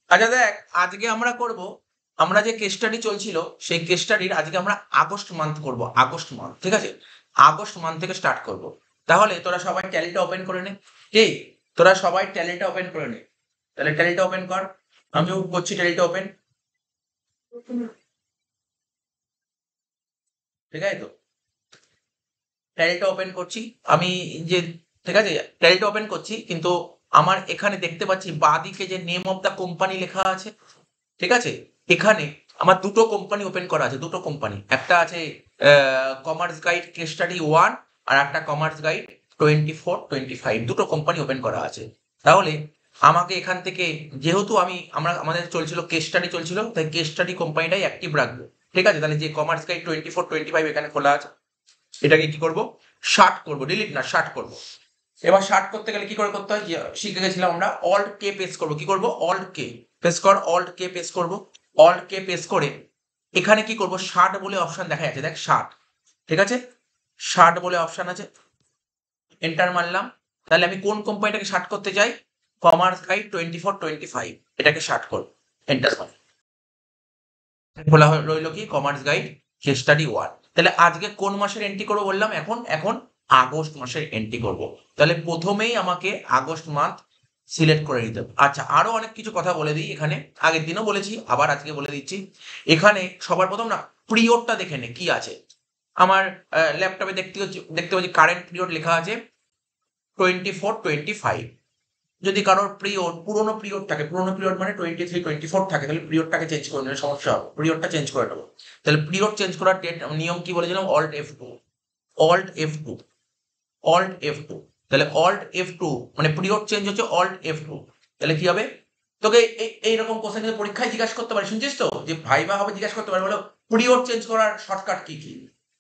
আচ্ছা দেখ, আজকে আমরা করব, আমরা যে কেস স্টাডি চলছিল সেই কেস স্টাডির আজকে আমরা আগস্ট মান্থ করব, আগস্ট মান্থ, ঠিক আছে? আগস্ট মান্থ থেকে স্টার্ট করব। তাহলে তোরা সবাই ট্যালিটা ওপেন করে নে। কি, তোরা সবাই ট্যালিটা ওপেন করে নে। তাহলে ট্যালিটা ওপেন কর, আমিও করছি ট্যালিটা ওপেন, ঠিক আছে তো? ট্যালিটা ওপেন করছি আমি, যে, ঠিক আছে, ট্যালিটা ওপেন করছি, কিন্তু আমার এখানে দেখতে পাচ্ছি বাঁদিকে যে নেম অফ দ্য কোম্পানি লেখা আছে, ঠিক আছে? এখানে আমার দুটো কোম্পানি ওপেন করা আছে, দুটো কোম্পানি, একটা আছে কমার্স গাইড কেস স্টাডি 1, আর একটা কমার্স গাইড 24-25, দুটো কোম্পানি ওপেন করা আছে। তাহলে আমাকে এখান থেকে, যেহেতু আমাদের চলছিল কেস স্টাডি চলছিল, তাই কেস স্টাডি কোম্পানিটাই অ্যাক্টিভ রাখবো, ঠিক আছে? তাহলে যে কমার্স গাইড 24-25 এখানে খোলা আছে, এটাকে কি করব, শার্ট করব, ডিলিট না শার্ট করব। এবার শার্ট করতে গেলে কি করে করতে হয়, যে শিখে গেছিলাম আমরা, অল্ট কে প্রেস করব। কি করব, অল্ট কে প্রেস কর, অল্ট কে প্রেস করব। অল্ট কে প্রেস করে এখানে কি করব, শার্ট বলে অপশন দেখা যাচ্ছে, দেখ শার্ট, ঠিক আছে? শার্ট বলে অপশন আছে, এন্টার মারলাম। তাহলে আমি কোন কোম্পানিটাকে শার্ট করতে চাই, কমার্স গাইড 24-25, এটাকে শার্ট করব, এন্টার মার। বলা রইল কি, কমার্স গাইড কেস স্টাডি 1। তাহলে আজকে কোন মাসের এন্ট্রি করবো বললাম, এখন এখন আগস্ট মাসের এন্ট্রি করব। তাহলে প্রথমেই আমাকে আগস্ট মান্থ সিলেক্ট করে নিতে হবে। আচ্ছা, আরো অনেক কিছু কথা বলে দিই এখানে, আগের দিনও বলেছি, আবার আজকে বলে দিচ্ছি। এখানে সবার প্রথম না, পিরিয়ডটা দেখে নে কি আছে। আমার ল্যাপটপে দেখতে পাচ্ছি কারেন্ট পিরিয়ড লেখা আছে 24-25। যদি কারোর পিরিয়ড, পুরোনো পিরিয়ড থাকে, পুরোনো পিরিয়ড মানে 23-24 থাকে, তাহলে পিরিয়ডটাকে চেঞ্জ করে নিলে সমস্যা হবে, পিরিয়ডটা চেঞ্জ করে নেবো। তাহলে পিরিয়ড চেঞ্জ করার ডেট নিয়ম কি বলেছিলাম, alt F2, alt F2, alt F2। তাহলে অল্ট F2 মানে পিরিয়ড চেঞ্জ হচ্ছে অল্ট F2। তাহলে কি হবে, তোকে এইরকম কোশ্চেন কিন্তু পরীক্ষায় জিজ্ঞাসা করতে পারে, শুনছিস তো, যে ভাইবা হবে জিজ্ঞাসা করতে পারে, বলো পিরিয়ড চেঞ্জ করার শর্টকাট কি কি,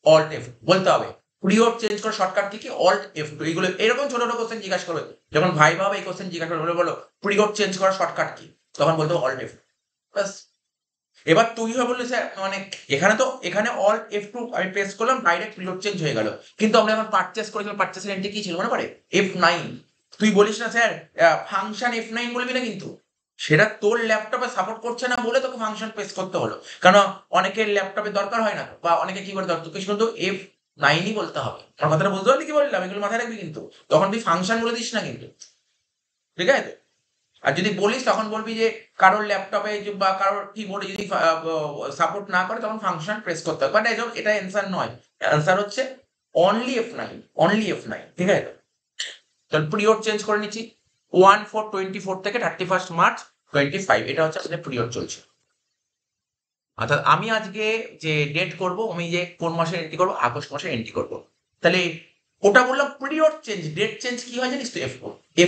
অল্ট F বলতে হবে। পিরিয়ড চেঞ্জ করার শর্টকাট কি কি, অল্ট F2। এইগুলো এরকম ছোট ছোট কোশ্চেন জিজ্ঞাসা করবে, যখন ভাইবা হবে এই কোশ্চেন জিজ্ঞাসা করবে, বলো পিরিয়ড চেঞ্জ করার শর্টকাট কি, তখন বলতে হবে অল্ট F। ব্যাস। এবার তুই হয়ে বললি স্যার, মানে এখানে অল F2 আমি প্রেস করলাম, ডাইরেক্ট পিরিয়ড চেঞ্জ হয়ে গেল। কিন্তু আমরা এখন পারচেস করেছিলাম, পারচেসের এন্ট্রি কি ছিল মনে পড়ে, F9। তুই বলিস না স্যার ফাংশন F9 বলবি না কিন্তু, সেটা তোর ল্যাপটপে সাপোর্ট করছে না বলে তোকে ফাংশন প্রেস করতে হলো। কারণ অনেকের ল্যাপটপে দরকার হয় না, বা অনেকে কি করে দরকার, তোকে শুধু F9ই বলতে হবে। আমার কথাটা বুঝতে পারলি কি বললাম, এগুলো মাথায় রাখবি কিন্তু, তখন তুই ফাংশন বলে দিস না কিন্তু, ঠিক আছে? আর যদি বলিস তখন বলবি যে কারোর ল্যাপটপে বা কারোর কিবোর্ডে যদি সাপোর্ট না করে, তখন ফাংশন প্রেস করতে হবে। বাট এটা অ্যান্সার নয়, অ্যান্সার হচ্ছে অনলি F9, অনলি F9, ঠিক আছে? তাহলে পিরিয়ড চেঞ্জ করে নিচ্ছি, 1/4/24 থেকে 31 মার্চ 25, এটা হচ্ছে আমাদের পিরিয়ড চলছে। অর্থাৎ আমি আজকে যে ডেট করব, আমি যে কোন মাসে এন্ট্রি করবো, আগস্ট মাসে এন্ট্রি করব। তাহলে ওটা বললাম পিরিয়ড চেঞ্জ, ডেট চেঞ্জ কি হয় জানিস তো,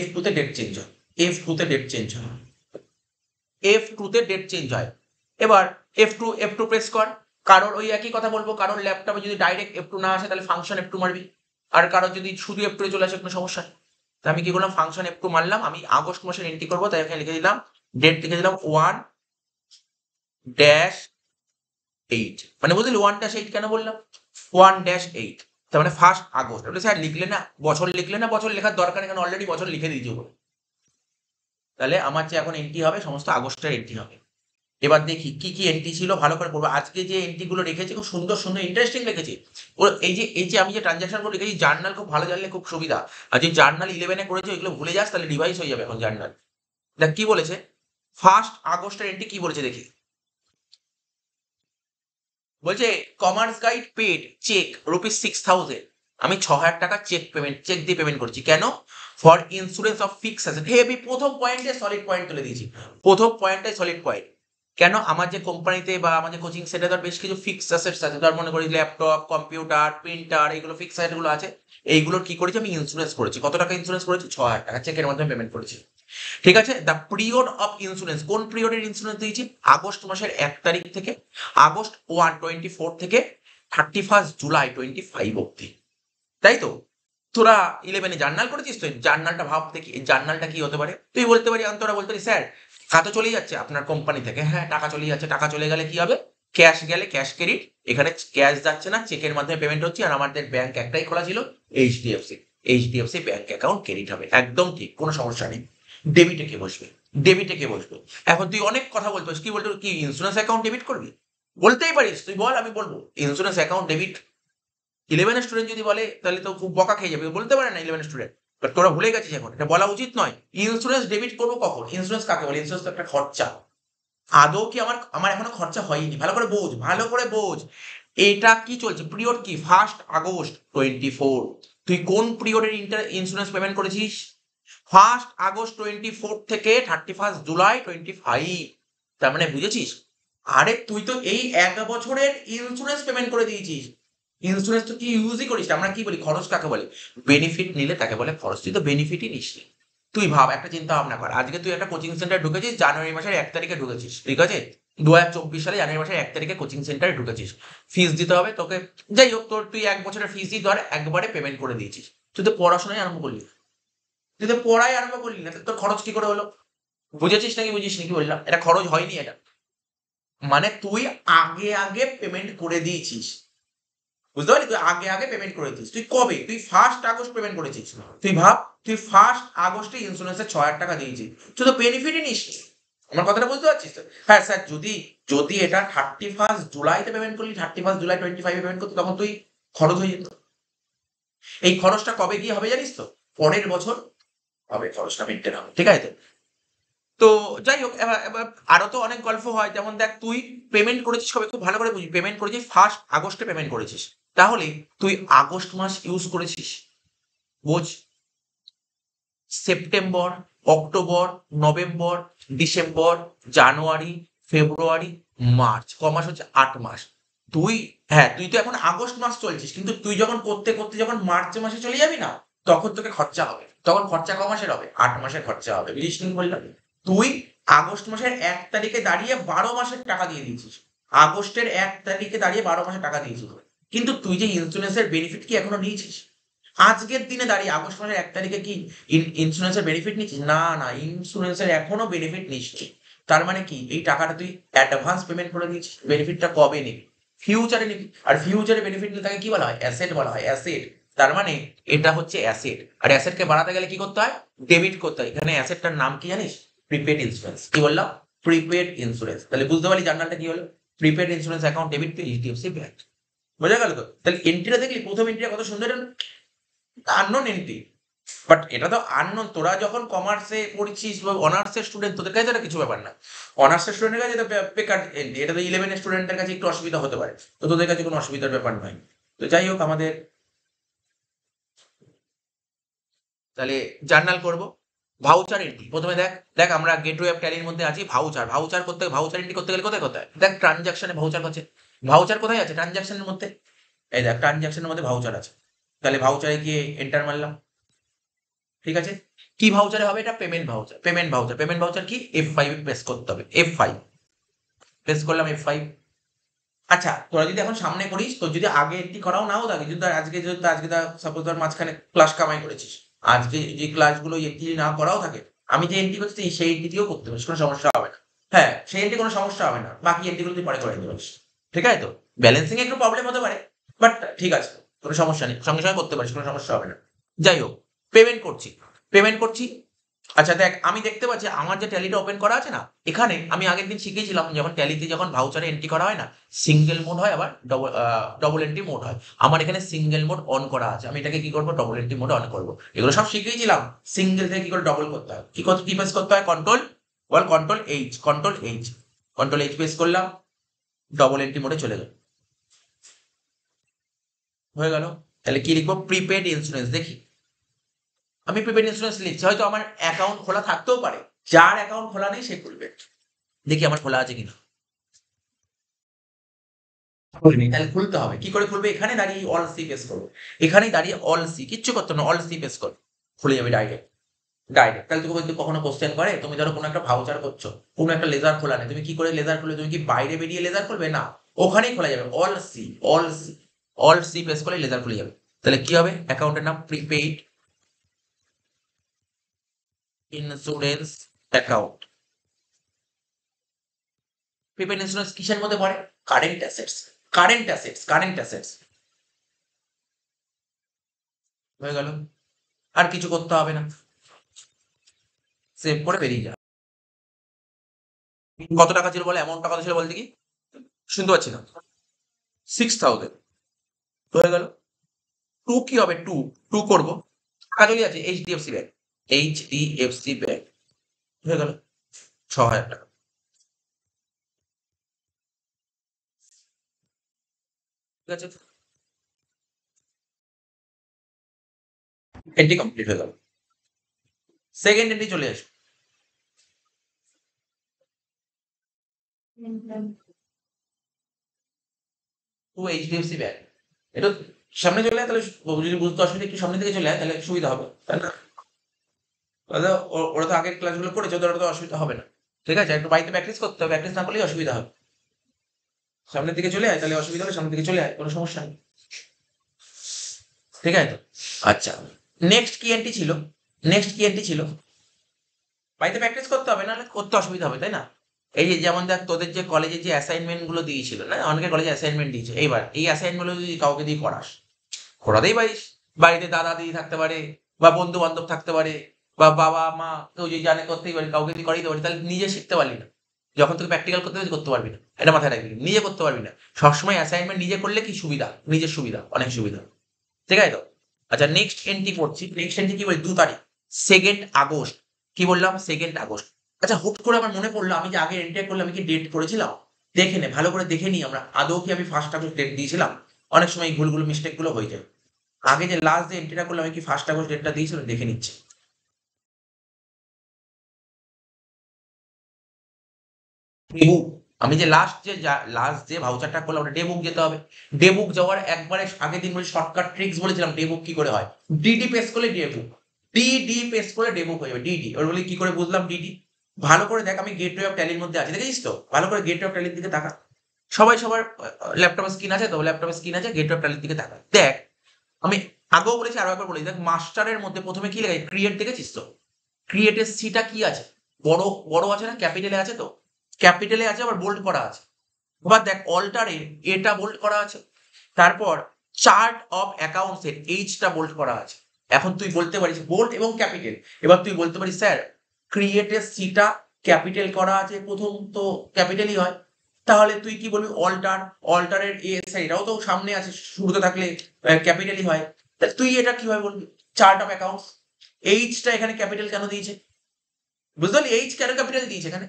F2 তে ডেট চেঞ্জ হয়, F2 তে ডেট চেঞ্জ হয়, F2 তে ডেট চেঞ্জ হয়। এবার F2 প্রেস কর। কারোর ওই একই কথা বলবো, কারোর ল্যাপটপে যদি ডাইরেক্ট F2 না আসে, তাহলে ফাংশন F2 মারবি। আর কারোর যদি শুধু F2 এ চলে আসে, কোনো সমস্যা নেই। তা আমি কি করলাম, ফাংশন F2 মারলাম, আমি আগস্ট মাসের এন্ট্রি করবো, তাই এখানে লিখে দিলাম, ডেট লিখে দিলাম 1-8। মানে বুঝলি 1-8 কেন বললাম, 1-8, তার মানে 1 আগস্ট। বলে স্যার লিখলে না, বছর লিখলে না, বছর লেখার দরকার, এখানে অলরেডি বছর লিখে দিয়েছি উপরে। তাহলে আমার যে এখন এন্ট্রি হবে, সমস্ত আগস্টের এন্ট্রি হবে। এবার দেখি কি কি এন্ট্রি ছিল, ভালো করে পড়বো। আজকে যে এন্ট্রি গুলো রেখেছি খুব সুন্দর সুন্দর ইন্টারেস্টিং রেখেছি। ও এই যে আমি যে ট্রানজাকশন গুলো রেখেছি, জার্নাল খুব ভালো জানলে খুব সুবিধা। আর যে জার্নাল 11-এ করেছে এগুলো ভুলে যাস, তাহলে ডিভাইস হয়ে যাবে এখন জার্নাল। দেখ কি বলেছে, 1 আগস্টের এন্ট্রি কি বলেছে দেখি। বলছে কমার্স গাইড পেড চেক ₹6,000। আমি 6,000 টাকা চেক দিয়ে পেমেন্ট করছি, কেন, for insurance of fix asset. Heavy, প্রথম পয়েন্টে সলিড পয়েন্ট তুলে দিয়েছি, প্রথম পয়েন্টে সলিড পয়েন্ট। কেন, আমার যে কোম্পানিতে বা আমাদের কোচিং সেন্টারে বেশ কিছু ফিক্স অ্যাসেটস আছে, ধর মনে করি ল্যাপটপ, কম্পিউটার, প্রিন্টার, এইগুলো ফিক্স অ্যাসেট গুলো আছে। এইগুলোর কি করেছি, আমি ইন্স্যুরেন্স করেছি। কত টাকা ইন্স্যুরেন্স করেছি, 6,000 টাকা চেকের মাধ্যমে পেমেন্ট করেছি। ঠিক আছে, দ্য পিরিয়ড অফ ইন্স্যুরেন্স, কোন পিরিয়ডের ইন্স্যুরেন্স দিয়েছি, আগস্ট মাসের 1 তারিখ থেকে, আগস্ট 1/24 থেকে 31 জুলাই 25 অব্দি, তাই তো? তোরা 11-এ জার্নাল করেছিস, তো জার্নালটা ভাব দেখি, জার্নালটা কি হতে পারে। তুই বলতে পারি, তোরা বলতে পারি স্যার টাকা তো চলে যাচ্ছে আপনার কোম্পানি থেকে। হ্যাঁ, টাকা চলে যাচ্ছে, টাকা চলে গেলে কি হবে, ক্যাশ গেলে ক্যাশ ক্রেডিট। এখানে ক্যাশ যাচ্ছে না, চেকের মাধ্যমে পেমেন্ট হচ্ছে, আর আমাদের ব্যাংক একটাই খোলা ছিল, HDFC. HDFC bank account credit হবে, একদম ঠিক, কোনো সমস্যা নেই। ডেবিটে কে বসবে, ডেবিটে কে বসবে। এখন তুই অনেক কথা বলতে পারিস, কি বলতে কি ইন্স্যুরেন্স অ্যাকাউন্ট ডেবিট করবি, বলতেই পারিস, তুই বল, আমি বলবো ইন্স্যুরেন্স অ্যাকাউন্ট ডেবিট। 11 স্টুডেন্ট যদি বলে তাহলে তো খুব বকা খেয়ে যাবে, বলতে পারে না 11 স্টুডেন্ট। বাট তোরা ভুলে গেছিস, এখন এটা বলা উচিত নয়। ইন্স্যুরেন্স ডেবিট করবো কখন? ইন্স্যুরেন্স কাকে বলে? ইন্স্যুরেন্স তো একটা খরচা। আদৌ কি আমার আমার এখনো খরচা হয়নি, ভালো করে বোঝ, ভালো করে বোঝ। এটা কি চলছে পিরিয়ড, কি 1 আগস্ট 24। তুই কোন পিরিয়ডের ইন্স্যুরেন্স পেমেন্ট করেছিস? 1 আগস্ট 24 থেকে 31 জুলাই 25। তার মানে বুঝেছিস? আরে তুই তো এই 1 বছরের ইন্স্যুরেন্স পেমেন্ট করে দিয়েছিস। ইন্স্যুরেন্স তো কি ইউজই করিস না। আমরা কি বলি, খরচ কাকে বলে? বেনিফিট নিলে তাকে বলে খরচ। তুই তো বেনিফিটই নিস নি। তুই ভাব, একটা চিন্তা ভাবনা কর, আজকে তুই একটা কোচিং সেন্টার ঢুকেছিস, জানুয়ারি মাসের 1 তারিখে ঢুকেছিস, ঠিক আছে? 2024 সালে জানুয়ারি মাসের 1 তারিখে কোচিং সেন্টারে ঢুকেছিস। ফিস দিতে হবে তোকে, যাই হোক, তোর তুই 1 বছরের ফিসই ধর একবারে পেমেন্ট করে দিয়েছিস। তুই তো পড়াশোনাই আরম্ভ করলি না। তুই তো পড়াই আরম্ভ করলি না, তোর খরচ কি করে হলো? বুঝেছিস নাকি বুঝিস নাকি বললাম? এটা খরচ হয়নি এটা। মানে তুই আগে আগে পেমেন্ট করে দিয়েছিস, বুঝতে পারলি? তুই আগে আগে পেমেন্ট করেছিস। তুই কবে? তুই 1 আগস্ট পেমেন্ট করেছিস। তুই ভাব, তুই 1 আগস্টে ইন্স্যুরেন্সের 6,000 টাকা দিয়েছিস। তুই তো বেনিফিটই নিস নি। আমার কথাটা বুঝতে পারছিস তো? হ্যাঁ স্যার, যদি যদি এটা 31 জুলাইতে পেমেন্ট করলি, 31 জুলাই 25 পেমেন্ট করতে, তখন তুই খরচ হয়ে যেত। এই খরচটা কবে গিয়ে হবে জানিস তো? পরের বছর হবে খরচটা, মেনটেন হবে, ঠিক আছে তো? তো যাই হোক, এবার এবার আরো তো অনেক গল্প হয়, যেমন দেখ, তুই পেমেন্ট করেছিস কবে, খুব ভালো করে বুঝি, পেমেন্ট করেছিস 1 আগস্টে পেমেন্ট করেছিস। তাহলে তুই আগস্ট মাস ইউজ করেছিস, বোঝ। সেপ্টেম্বর, অক্টোবর, নভেম্বর, ডিসেম্বর, জানুয়ারি, ফেব্রুয়ারি, মার্চ, ক মাস হচ্ছে? 8 মাস। তুই, হ্যাঁ, তুই তো এখন আগস্ট মাস চলছিস, কিন্তু তুই যখন করতে করতে যখন মার্চ মাসে চলে যাবি না, তখন তোকে খরচা হবে। তখন খরচা ক মাসের হবে? 8 মাসের খরচা হবে। বুঝিস নি বললাম? তুই আগস্ট মাসের 1 তারিখে দাঁড়িয়ে 12 মাসের টাকা দিয়ে দিয়েছিস। আগস্টের 1 তারিখে দাঁড়িয়ে 12 মাসের টাকা দিয়েছিস। কিন্তু তুই যে ইন্স্যুরেন্সের বেনিফিট কি এখনো নিয়েছিস? আজকের দিনে দাঁড়িয়ে আগস্ট মাসের 1 তারিখে কি ইন্স্যুরেন্সের বেনিফিট নিচ্ছিস? না না, ইন্স্যুরেন্সের এখনো বেনিফিট নিচ্ছিস। তার মানে কি, এই টাকাটা তুই অ্যাডভান্স পেমেন্ট করে দিচ্ছিস। বেনিফিটটা কবে নিবি? ফিউচারে নিবি। আর ফিউচারে বেনিফিট নিলে তাকে কি বলা হয়? অ্যাসেট বলা হয়, অ্যাসেট। তার মানে এটা হচ্ছে অ্যাসেট। আর অ্যাসেটকে বাড়াতে গেলে কি করতে হয়? ডেবিট করতে হয়। এখানে অ্যাসেটটার নাম কি জানিস? Prepaid insurance. কি বললাম? Prepaid insurance. তাহলে বুঝতে পারলি জার্নালটা কি হলো? Prepaid insurance account debit two HDFC bank. বোঝা গেল তো? তাহলে এন্ট্রিটা দেখলি, প্রথম এন্ট্রিটা কত সুন্দর, আননোন এন্ট্রি। বাট এটা তো আননোন, তোরা যখন কমার্সে পড়ছিস বা অনার্সের স্টুডেন্ট, তোদের কাছে এটা কিছু ব্যাপার না। অনার্সের স্টুডেন্টের কাছে এটা বেকার এন্ট্রি। এটা তো 11 স্টুডেন্টের কাছে একটু অসুবিধা হতে পারে, তো তোদের কাছে কোনো অসুবিধার ব্যাপার নয়। তো যাই হোক, আমাদের তাহলে জার্নাল করব। ভাউচার এন্ট্রি প্রথমে দেখ, দেখ আমরা গেটওয়ে অফ ট্যালির মধ্যে আছি। ভাউচার, ভাউচার করতে, ভাউচার এন্ট্রি করতে গেলে কোথায় কোথায়? দেখ ট্রানজাকশনে ভাউচার আছে। ভাউচার কোথায় আছে? ট্রানজাকশনের মধ্যে। এই দেখ, ট্রানজাকশনের মধ্যে ভাউচার আছে। তাহলে ভাউচারে গিয়ে এন্টার মারলাম, ঠিক আছে? কি ভাউচারে হবে? এটা payment voucher. Payment voucher, payment voucher কি? F5 প্রেস করতে হবে। F5 প্রেস করলাম, F5। আচ্ছা, তোরা যদি এখন সামনে করিস, তোর যদি আগে এন্ট্রি করাও নাও থাকে, যদি আজকে সাপোজ ধর মাঝখানে ক্লাস কামাই করেছিস, আজকে যে ক্লাসগুলো এন্ট্রি না করাও থাকে, আমি যে এন্ট্রি করছি সেই এন্ট্রি দিয়েও করতে পারিস, কোনো সমস্যা হবে না। হ্যাঁ, সেই এন্ট্রি কোনো সমস্যা হবে না, বাকি এন্ট্রিগুলো তুই পরে করে দিতে পারিস। ঠিক আছে তো? ব্যালেন্সিং একটু প্রবলেম হতে পারে, বাট ঠিক আছে, কোনো সমস্যা নেই, সঙ্গে সঙ্গে করতে পারিস, কোনো সমস্যা হবে না। যাই হোক, পেমেন্ট করছি, পেমেন্ট করছি। আচ্ছা দেখ, আমি দেখতে পাচ্ছি আমার যে ট্যালিটা ওপেন করা আছে না, এখানে আমি আগের দিন শিখেছিলাম, যখন ট্যালিতে যখন ভাউচারে এন্ট্রি করা হয় না, সিঙ্গেল মোড হয়, আবার ডবল এন্ট্রি মোড হয়। আমার এখানে সিঙ্গেল মোড অন করা আছে, আমি এটাকে কি করবো? ডবল এন্ট্রি মোড অন করবো। এগুলো সব শিখেছিলাম। সিঙ্গেল থেকে কি করে ডবল করতে হয়, কি প্রেস করতে হয়? কন্ট্রোল বল, control H, control H, control H press করলাম, ডবল এন্ট্রি মোডে চলে গেল, হয়ে গেল। তাহলে কি লিখবো? Prepaid insurance. দেখি, আমি প্রিপেড ইন্স্যুরেন্স লিখছি, হয়তো আমার অ্যাকাউন্ট খোলা থাকতেও পারে, যার অ্যাকাউন্ট খোলা নেই সে খুলবে। দেখি আমার খোলা আছে কিনা। খুলিনি, তাহলে খুলতে হবে। কি করে খুলবে? এখানে দাঁড়িয়ে অল সি প্রেস করবো। এখানেই দাঁড়িয়ে অল সি, কিচ্ছু করতে হবে না, অল সি প্রেস করো, খুলে যাবে ডাইরেক্ট। ডাইরেক্ট। তাহলে তুমি যদি কখনো কোশ্চেন করে, তুমি ধরো কোনো একটা ভাউচার করছো, কোনো একটা লেজার খোলা নেই, তুমি কি করে লেজার খুলবে? তুমি কি বাইরে বেরিয়ে লেজার খুলবে? না, ওখানেই খোলা যাবে। Alt C, alt C, alt C press করলে লেজার খুলে যাবে। তাহলে কি হবে? অ্যাকাউন্টের নাম prepaid insurance account. Prepaid insurance কিসের মধ্যে পড়ে? Current assets, current assets, current assets. হয়ে গেল, আর কিছু করতে হবে না। সেভ করে বেরিয়ে যা। কত টাকা ছিল বলে, অ্যামাউন্টটা কত ছিল বলতে কি শুনতে পাচ্ছি না। 6000 হয়ে গেল। টু কি হবে, টু টু করবো, টাকা চলে যাচ্ছে এইচডিএফসি ব্যাংক, এইচডিএফসি ব্যাংক হয়ে গেল 6000 টাকা। ঠিক আছে, এন্ট্রি কমপ্লিট হয়ে গেল। সেকেন্ড এন্ট্রি চলে আসবে, টু এইচডিএফসি ব্যাংক। এটা সামনে চলে যায় তাহলে, যদি বুঝতে অসুবিধা একটু সামনে থেকে চলে যায় তাহলে সুবিধা হবে, তাই না? তাহলে ওরা তো আগের ক্লাসগুলো করেছে, ওদের তো অসুবিধা হবে না। ঠিক আছে, একটু বাড়িতে প্র্যাকটিস করতে হবে, প্র্যাকটিস না করলেই অসুবিধা হবে। সামনের দিকে চলে আয়, তাহলে অসুবিধা হলে সামনের দিকে চলে আয়, কোনো সমস্যা নেই। ঠিক আছে তো, আচ্ছা, নেক্সট কি এন্ট্রি ছিল, নেক্সট কি এন্ট্রি ছিল, বাড়িতে প্র্যাকটিস করতে হবে, নাহলে করতে অসুবিধা হবে, তাই না? এই যে যেমন দেখ, তোদের যে কলেজে যে অ্যাসাইনমেন্ট গুলো দিয়েছিল না, অনেকে কলেজে অ্যাসাইনমেন্ট দিয়েছে, এইবার এই অ্যাসাইনমেন্ট গুলো যদি কাউকে দিয়ে করাস, করাতেই পারিস। বাড়িতে দাদা দিদি থাকতে পারে, বা বন্ধু বান্ধব থাকতে পারে, বা বাবা মা কেউ যদি জানে করতেই পারি, কাউকে যদি করাইতে পারি, তাহলে নিজে শিখতে পারলি না। যখন তোকে প্র্যাকটিক্যাল করতে হবে করতে পারবি না, এটা মাথায় রাখবি, নিজে করতে পারবি না। সবসময় অ্যাসাইনমেন্ট নিজে করলে কি সুবিধা, নিজের সুবিধা, অনেক সুবিধা। ঠিক আছে তো, আচ্ছা নেক্সট এন্ট্রি করছি, নেক্সট এন্ট্রি কি বলি, 2 তারিখ, 2 আগস্ট। কি বললাম, 2 আগস্ট। আচ্ছা, হুট করে আমার মনে পড়লো, আমি যে আগে এন্ট্রি করলাম, আমি কি ডেট করেছিলাম? দেখে নে, ভালো করে দেখে নি আমরা, আদৌ কি আমি 1 আগস্ট ডেট দিয়েছিলাম? অনেক সময় এই ভুলগুলো, মিস্টেক গুলো হয়ে যায়। আগে যে লাস্ট যে এন্ট্রিটা করলাম, আমি কি 1 আগস্ট ডেটটা দিয়েছিলাম, দেখে নিচ্ছি। ডে বুক, আমি যে লাস্ট যে ভাউচারটা করলাম, ওটা ডে বুক যেতে হবে। ডে বুক যাওয়ার একবারে আগের দিন বলে শর্টকাট ট্রিক্স বলেছিলাম, ডে বুক কি করে হয়। ডিডি পেস করলে ডে বুক, ডিডি পেস করে ডে বুক হয়ে যাবে, ডিডি। ওর বলে কি করে বুঝলাম ডিডি, ভালো করে দেখ, আমি গেটওয়ে অফ ট্যালির মধ্যে আছি, দেখেছিস তো, ভালো করে গেটওয়ে অফ ট্যালির দিকে তাকা। সবাই সবার ল্যাপটপের স্ক্রিন আছে তো, ল্যাপটপের স্ক্রিন আছে, গেটওয়ে অফ ট্যালির দিকে তাকা, দেখ। আমি আগেও বলেছি, আরো একবার বলি, দেখ মাস্টারের মধ্যে প্রথমে কি লেখা, ক্রিয়েট দেখেছিস তো, ক্রিয়েটের সিটা কি আছে, বড় বড় আছে না, ক্যাপিটালে আছে তো, ক্যাপিটালে আছে, আবার বোল্ড করা আছে। এবার দেখ অল্টারে এটা বোল্ড করা আছে, তারপর চার্ট অফ অ্যাকাউন্টস এর এইচটা বোল্ড করা আছে। এখন তুই বলতে পারিস বোল্ড এবং ক্যাপিটাল, এবার তুই বলতে পারিস স্যার ক্রিয়েটের সিটা ক্যাপিটাল করা আছে, প্রথম তো ক্যাপিটালই হয়, তাহলে তুই কি বলবি অল্টার, অল্টারের এটাও তো সামনে আছে, শুরুতে থাকলে ক্যাপিটালই হয়, তাহলে তুই এটা কিভাবে বলবি, চার্ট অফ অ্যাকাউন্টস, এইচটা এখানে ক্যাপিটাল কেন দিয়েছে, বুঝতে পারলি, এইচ কেন ক্যাপিটাল দিয়েছে এখানে,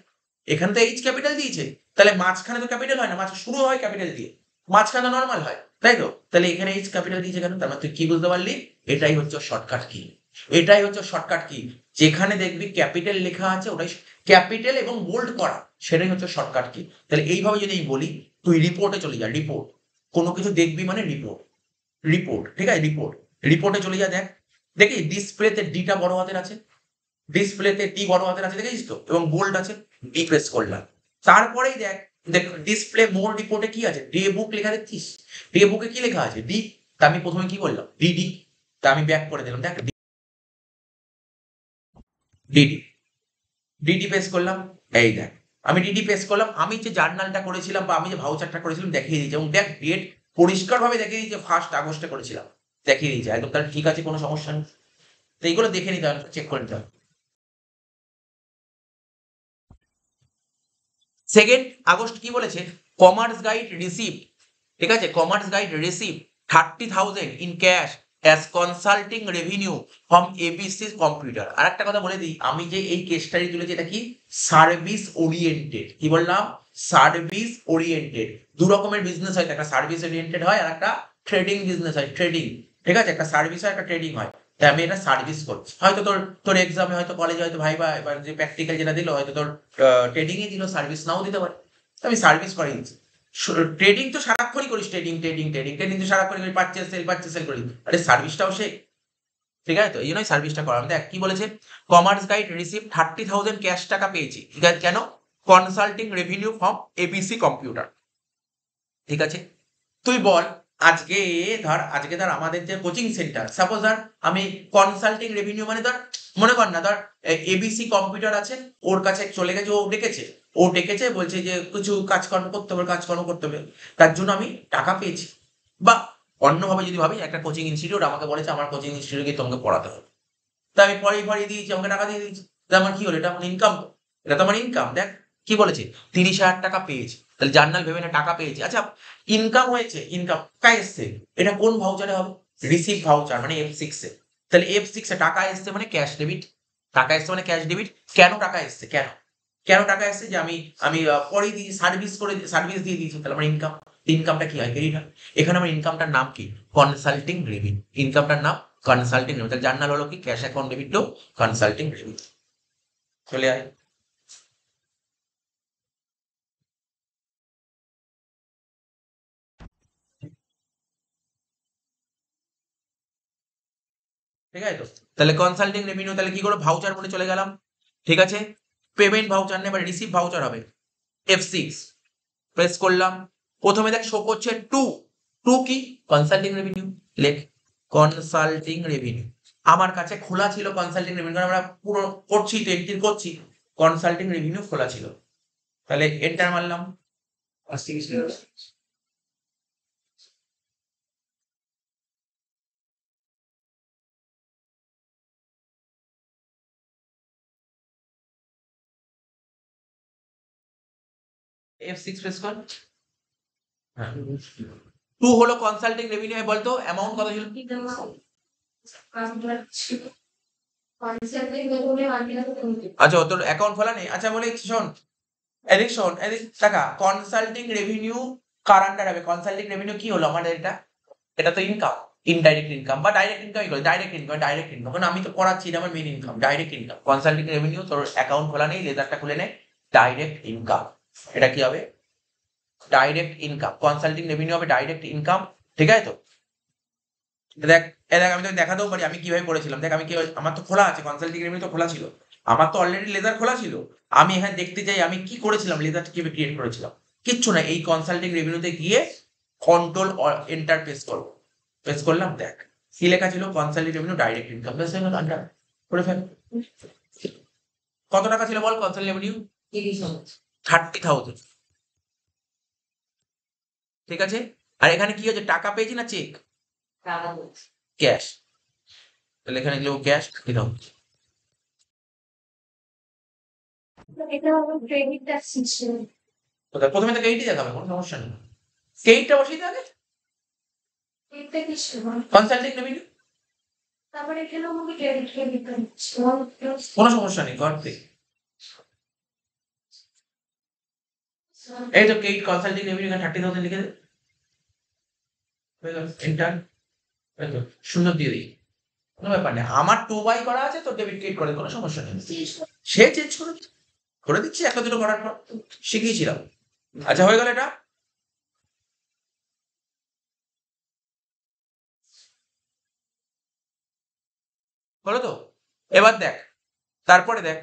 এখানে তো এইচ ক্যাপিটাল দিয়েছে, তাহলে মাঝখানে তো ক্যাপিটাল হয় না, মাঝ শুরু হয় ক্যাপিটাল দিয়ে, মাঝখানে নর্মাল হয়, তাই তো, তাহলে এখানে এইচ ক্যাপিটাল দিয়েছে কেন, তার মানে তুই কি বুঝতে পারলি, এটাই হচ্ছে শর্টকাট কি, এটাই হচ্ছে শর্টকাট কি, যেখানে দেখবি ক্যাপিটাল লেখা আছে ওটাই ক্যাপিটাল এবং বোল্ড করা, সেটাই হচ্ছে শর্টকাট কি। তাহলে এইভাবে যদি আমি বলি, তুই রিপোর্টে চলে যা, রিপোর্ট, কোনো কিছু দেখবি মানে রিপোর্ট, রিপোর্ট, ঠিক আছে, রিপোর্ট, রিপোর্টে চলে যা, দেখ, দেখি ডিসপ্লেতে ডিটা বড় হাতের আছে, ডিসপ্লেতে টি বড় হাতের আছে দেখেছিস তো, এবং বোল্ড আছে, ডি প্রেস করলাম, তারপরেই দেখ, দেখ ডিসপ্লে মোর রিপোর্টে কি আছে, ডে বুক লেখা দেখছিস, ডে বুকে কি লেখা আছে, ডি, তা আমি প্রথমে কি বললাম, ডিডি, তা আমি ব্যাক করে দিলাম, দেখ ডিডি, ডিডি পেস করলাম, এই দেখ, আমি ডিডি পেস করলাম, আমি যে জার্নালটা করেছিলাম বা আমি যে ভাউচারটা করেছিলাম দেখিয়ে দিয়েছি, এবং দেখ ডেট পরিষ্কার ভাবে দেখিয়ে দিয়েছে, 1 আগস্টে করেছিলাম, দেখিয়ে দিয়েছে একদম, তাহলে ঠিক আছে, কোনো সমস্যা নেই। তো এইগুলো দেখে নিতে হবে, চেক করে নিতে হবে। 2 আগস্ট কি বলেছে, কমার্স গাইড রিসিভ, ঠিক আছে, commerce guide receive 30,000 in cash as consulting revenue from ABC computer. আর একটা কথা বলে দিই, আমি যে এই কেস স্টাডি তুলেছি এটা কি সার্ভিস ওরিয়েন্টেড, কি বললাম, সার্ভিস ওরিয়েন্টেড। দু রকমের বিজনেস হয়, একটা সার্ভিস ওরিয়েন্টেড হয়, আর একটা ট্রেডিং বিজনেস হয়, ট্রেডিং, ঠিক আছে, একটা সার্ভিস হয়, একটা ট্রেডিং হয়। তাই আমি এটা সার্ভিস করছি, হয়তো তোর তোর এক্সামে হয়তো কলেজে হয়তো ভাইবা এবার যে প্র্যাকটিক্যাল যেটা দিল, হয়তো তোর ট্রেডিং এ দিল, সার্ভিস নাও দিতে পারে, তো আমি সার্ভিস করাই দিচ্ছি। ট্রেডিং তো সারাক্ষণই করিস, ট্রেডিং ট্রেডিং ট্রেডিং ট্রেডিং তো সারাক্ষণই করি, পারচেস সেল করি, আরে সার্ভিসটাও সে, ঠিক আছে তো, এই জন্যই সার্ভিসটা করাম। দেখ কি বলেছে, কমার্স গাইড রিসিভ 30,000 ক্যাশ টাকা পেয়েছি, ঠিক আছে, কেন, consulting revenue from ABC computer, ঠিক আছে। তুই বল, আজকে আজকে ধর আমাদের যে কোচিং সেন্টার, সাপোজ ধর আমি কনসাল্টিং রেভিনিউ মানে ধর, মনে কর না ধর এবিসি কম্পিউটার আছে, ওর কাছে চলে গেছে, ও ডেকেছে বলছে যে কিছু কাজকর্ম করতে হবে, কাজকর্ম করতে হবে, তার জন্য আমি টাকা পেয়েছি। বা অন্যভাবে যদি ভাবি, একটা কোচিং ইনস্টিটিউট আমাকে বলেছে আমার কোচিং ইনস্টিটিউটে গিয়ে তোমাকে পড়াতে হবে, তা আমি পড়িয়ে দিয়েছি, আমাকে টাকা দিয়ে দিয়েছি, আমার কি হলো, এটা আমার ইনকাম, এটা তো আমার ইনকাম। দেখ কি বলেছে, 30,000 টাকা পেয়েছি, তাহলে জার্নাল ভেবে না টাকা পেয়েছি। আচ্ছা ইনকাম হয়েছে, ইনকাম টাকা এসছে, এটা কোন ভাউচারে হবে? রিসিভ ভাউচার মানে F6 এ। তাহলে F6 এ টাকা এসছে মানে ক্যাশ ডেবিট, টাকা এসছে মানে ক্যাশ ডেবিট। কেন টাকা এসছে, কেন কেন টাকা এসছে? যে আমি পরে দিয়ে সার্ভিস দিয়ে দিয়েছি, তাহলে আমার ইনকাম। ইনকামটা কি হয়, ক্রেডিট হয়। এখানে আমার ইনকামটার নাম কি, কনসাল্টিং রেভিনিউ। ইনকামটার নাম কনসাল্টিং রেভিনিউ। তাহলে জার্নাল হলো কি, cash account debit two consulting revenue. চলে আয়। ঠিক আছে তো, তাহলে কনসাল্টিং রেভিনিউ তাহলে কি করে ভাউচার বলে চলে গেলাম। ঠিক আছে, পেমেন্ট ভাউচার নেই, এবার রিসিভ ভাউচার হবে। F6 প্রেস করলাম, প্রথমে দেখ শো করছে টু, টু কি, কনসাল্টিং রেভিনিউ। লেখ কনসাল্টিং রেভিনিউ। আমার কাছে খোলা ছিল কনসাল্টিং রেভিনিউ, আমরা পুরো করছি তো, এন্ট্রি করছি, কনসাল্টিং রেভিনিউ খোলা ছিল। তাহলে এন্টার মারলাম। F6 প্রেস কর। হ্যাঁ, টু হলো কনসাল্টিং রেভিনিউ। বলতো অ্যামাউন্ট কত ছিল? আচ্ছা তোর অ্যাকাউন্ট খোলা নেই, আচ্ছা বলে শোন, এদিক টাকা কনসাল্টিং রেভিনিউ কার আন্ডার হবে? কনসাল্টিং রেভিনিউ কি হলো আমাদের, এটা এটা তো ইনকাম, ইনডাইরেক্ট ইনকাম বা ডাইরেক্ট ইনকামই করে, ডাইরেক্ট ইনকাম কারণ আমি তো পড়াচ্ছি, এটা আমার main income, direct income. Consulting revenue তোর অ্যাকাউন্ট খোলা নেই, লেজারটা খুলে নে, ডাইরেক্ট ইনকাম। এটা কি হবে, ডাইরেক্ট ইনকাম। কনসাল্টিং রেভিনিউ হবে ডাইরেক্ট ইনকাম। ঠিক আছে তো, দেখ দেখ আমি তোকে দেখাতেও পারি আমি কিভাবে করেছিলাম। দেখ আমি কি, আমার তো খোলা আছে, কনসাল্টিং রেভিনিউ তো খোলা ছিল, আমার তো অলরেডি লেজার খোলা ছিল। আমি এখানে দেখতে চাই আমি কি করেছিলাম, লেজারটা কিভাবে ক্রিয়েট করেছিলাম। কিচ্ছু না, এই কনসাল্টিং রেভিনিউতে গিয়ে কন্ট্রোল এন্টার প্রেস করবো। প্রেস করলাম, দেখ কি লেখা ছিল, consulting revenue direct income. Press under করে ফেল। কত টাকা ছিল বল কনসাল্টিং রেভিনিউ? 30,000। ঠিক আছে, আর এখানে কি হচ্ছে, টাকা পেয়েছি না চেক? ক্যাশ। তাহলে এখানে লিখবো ক্যাশ 30,000। প্রথমে তো ক্রেডিট দেখাবে, কোনো সমস্যা নেই, ক্রেডিটটা বসিয়ে দে আগে, কনসাল্টিং রেভিনিউ। কোনো সমস্যা নেই, কর তুই। এই তো ক্রেডিট কনসাল্টিং রেভিনিউ, এখানে 30,000 লিখে দে, এন্টার। সুন্দর দিয়ে দিই, কোনো ব্যাপার নেই, আমার 2 বাই করা আছে তো, ডেবিট ক্রেডিট করে কোনো সমস্যা নেই। সে চেঞ্জ করে দিচ্ছি, একটা দুটো করার পর শিখিয়েছিলাম। আচ্ছা হয়ে গেল এটা। হলো তো, এবার দেখ, তারপরে দেখ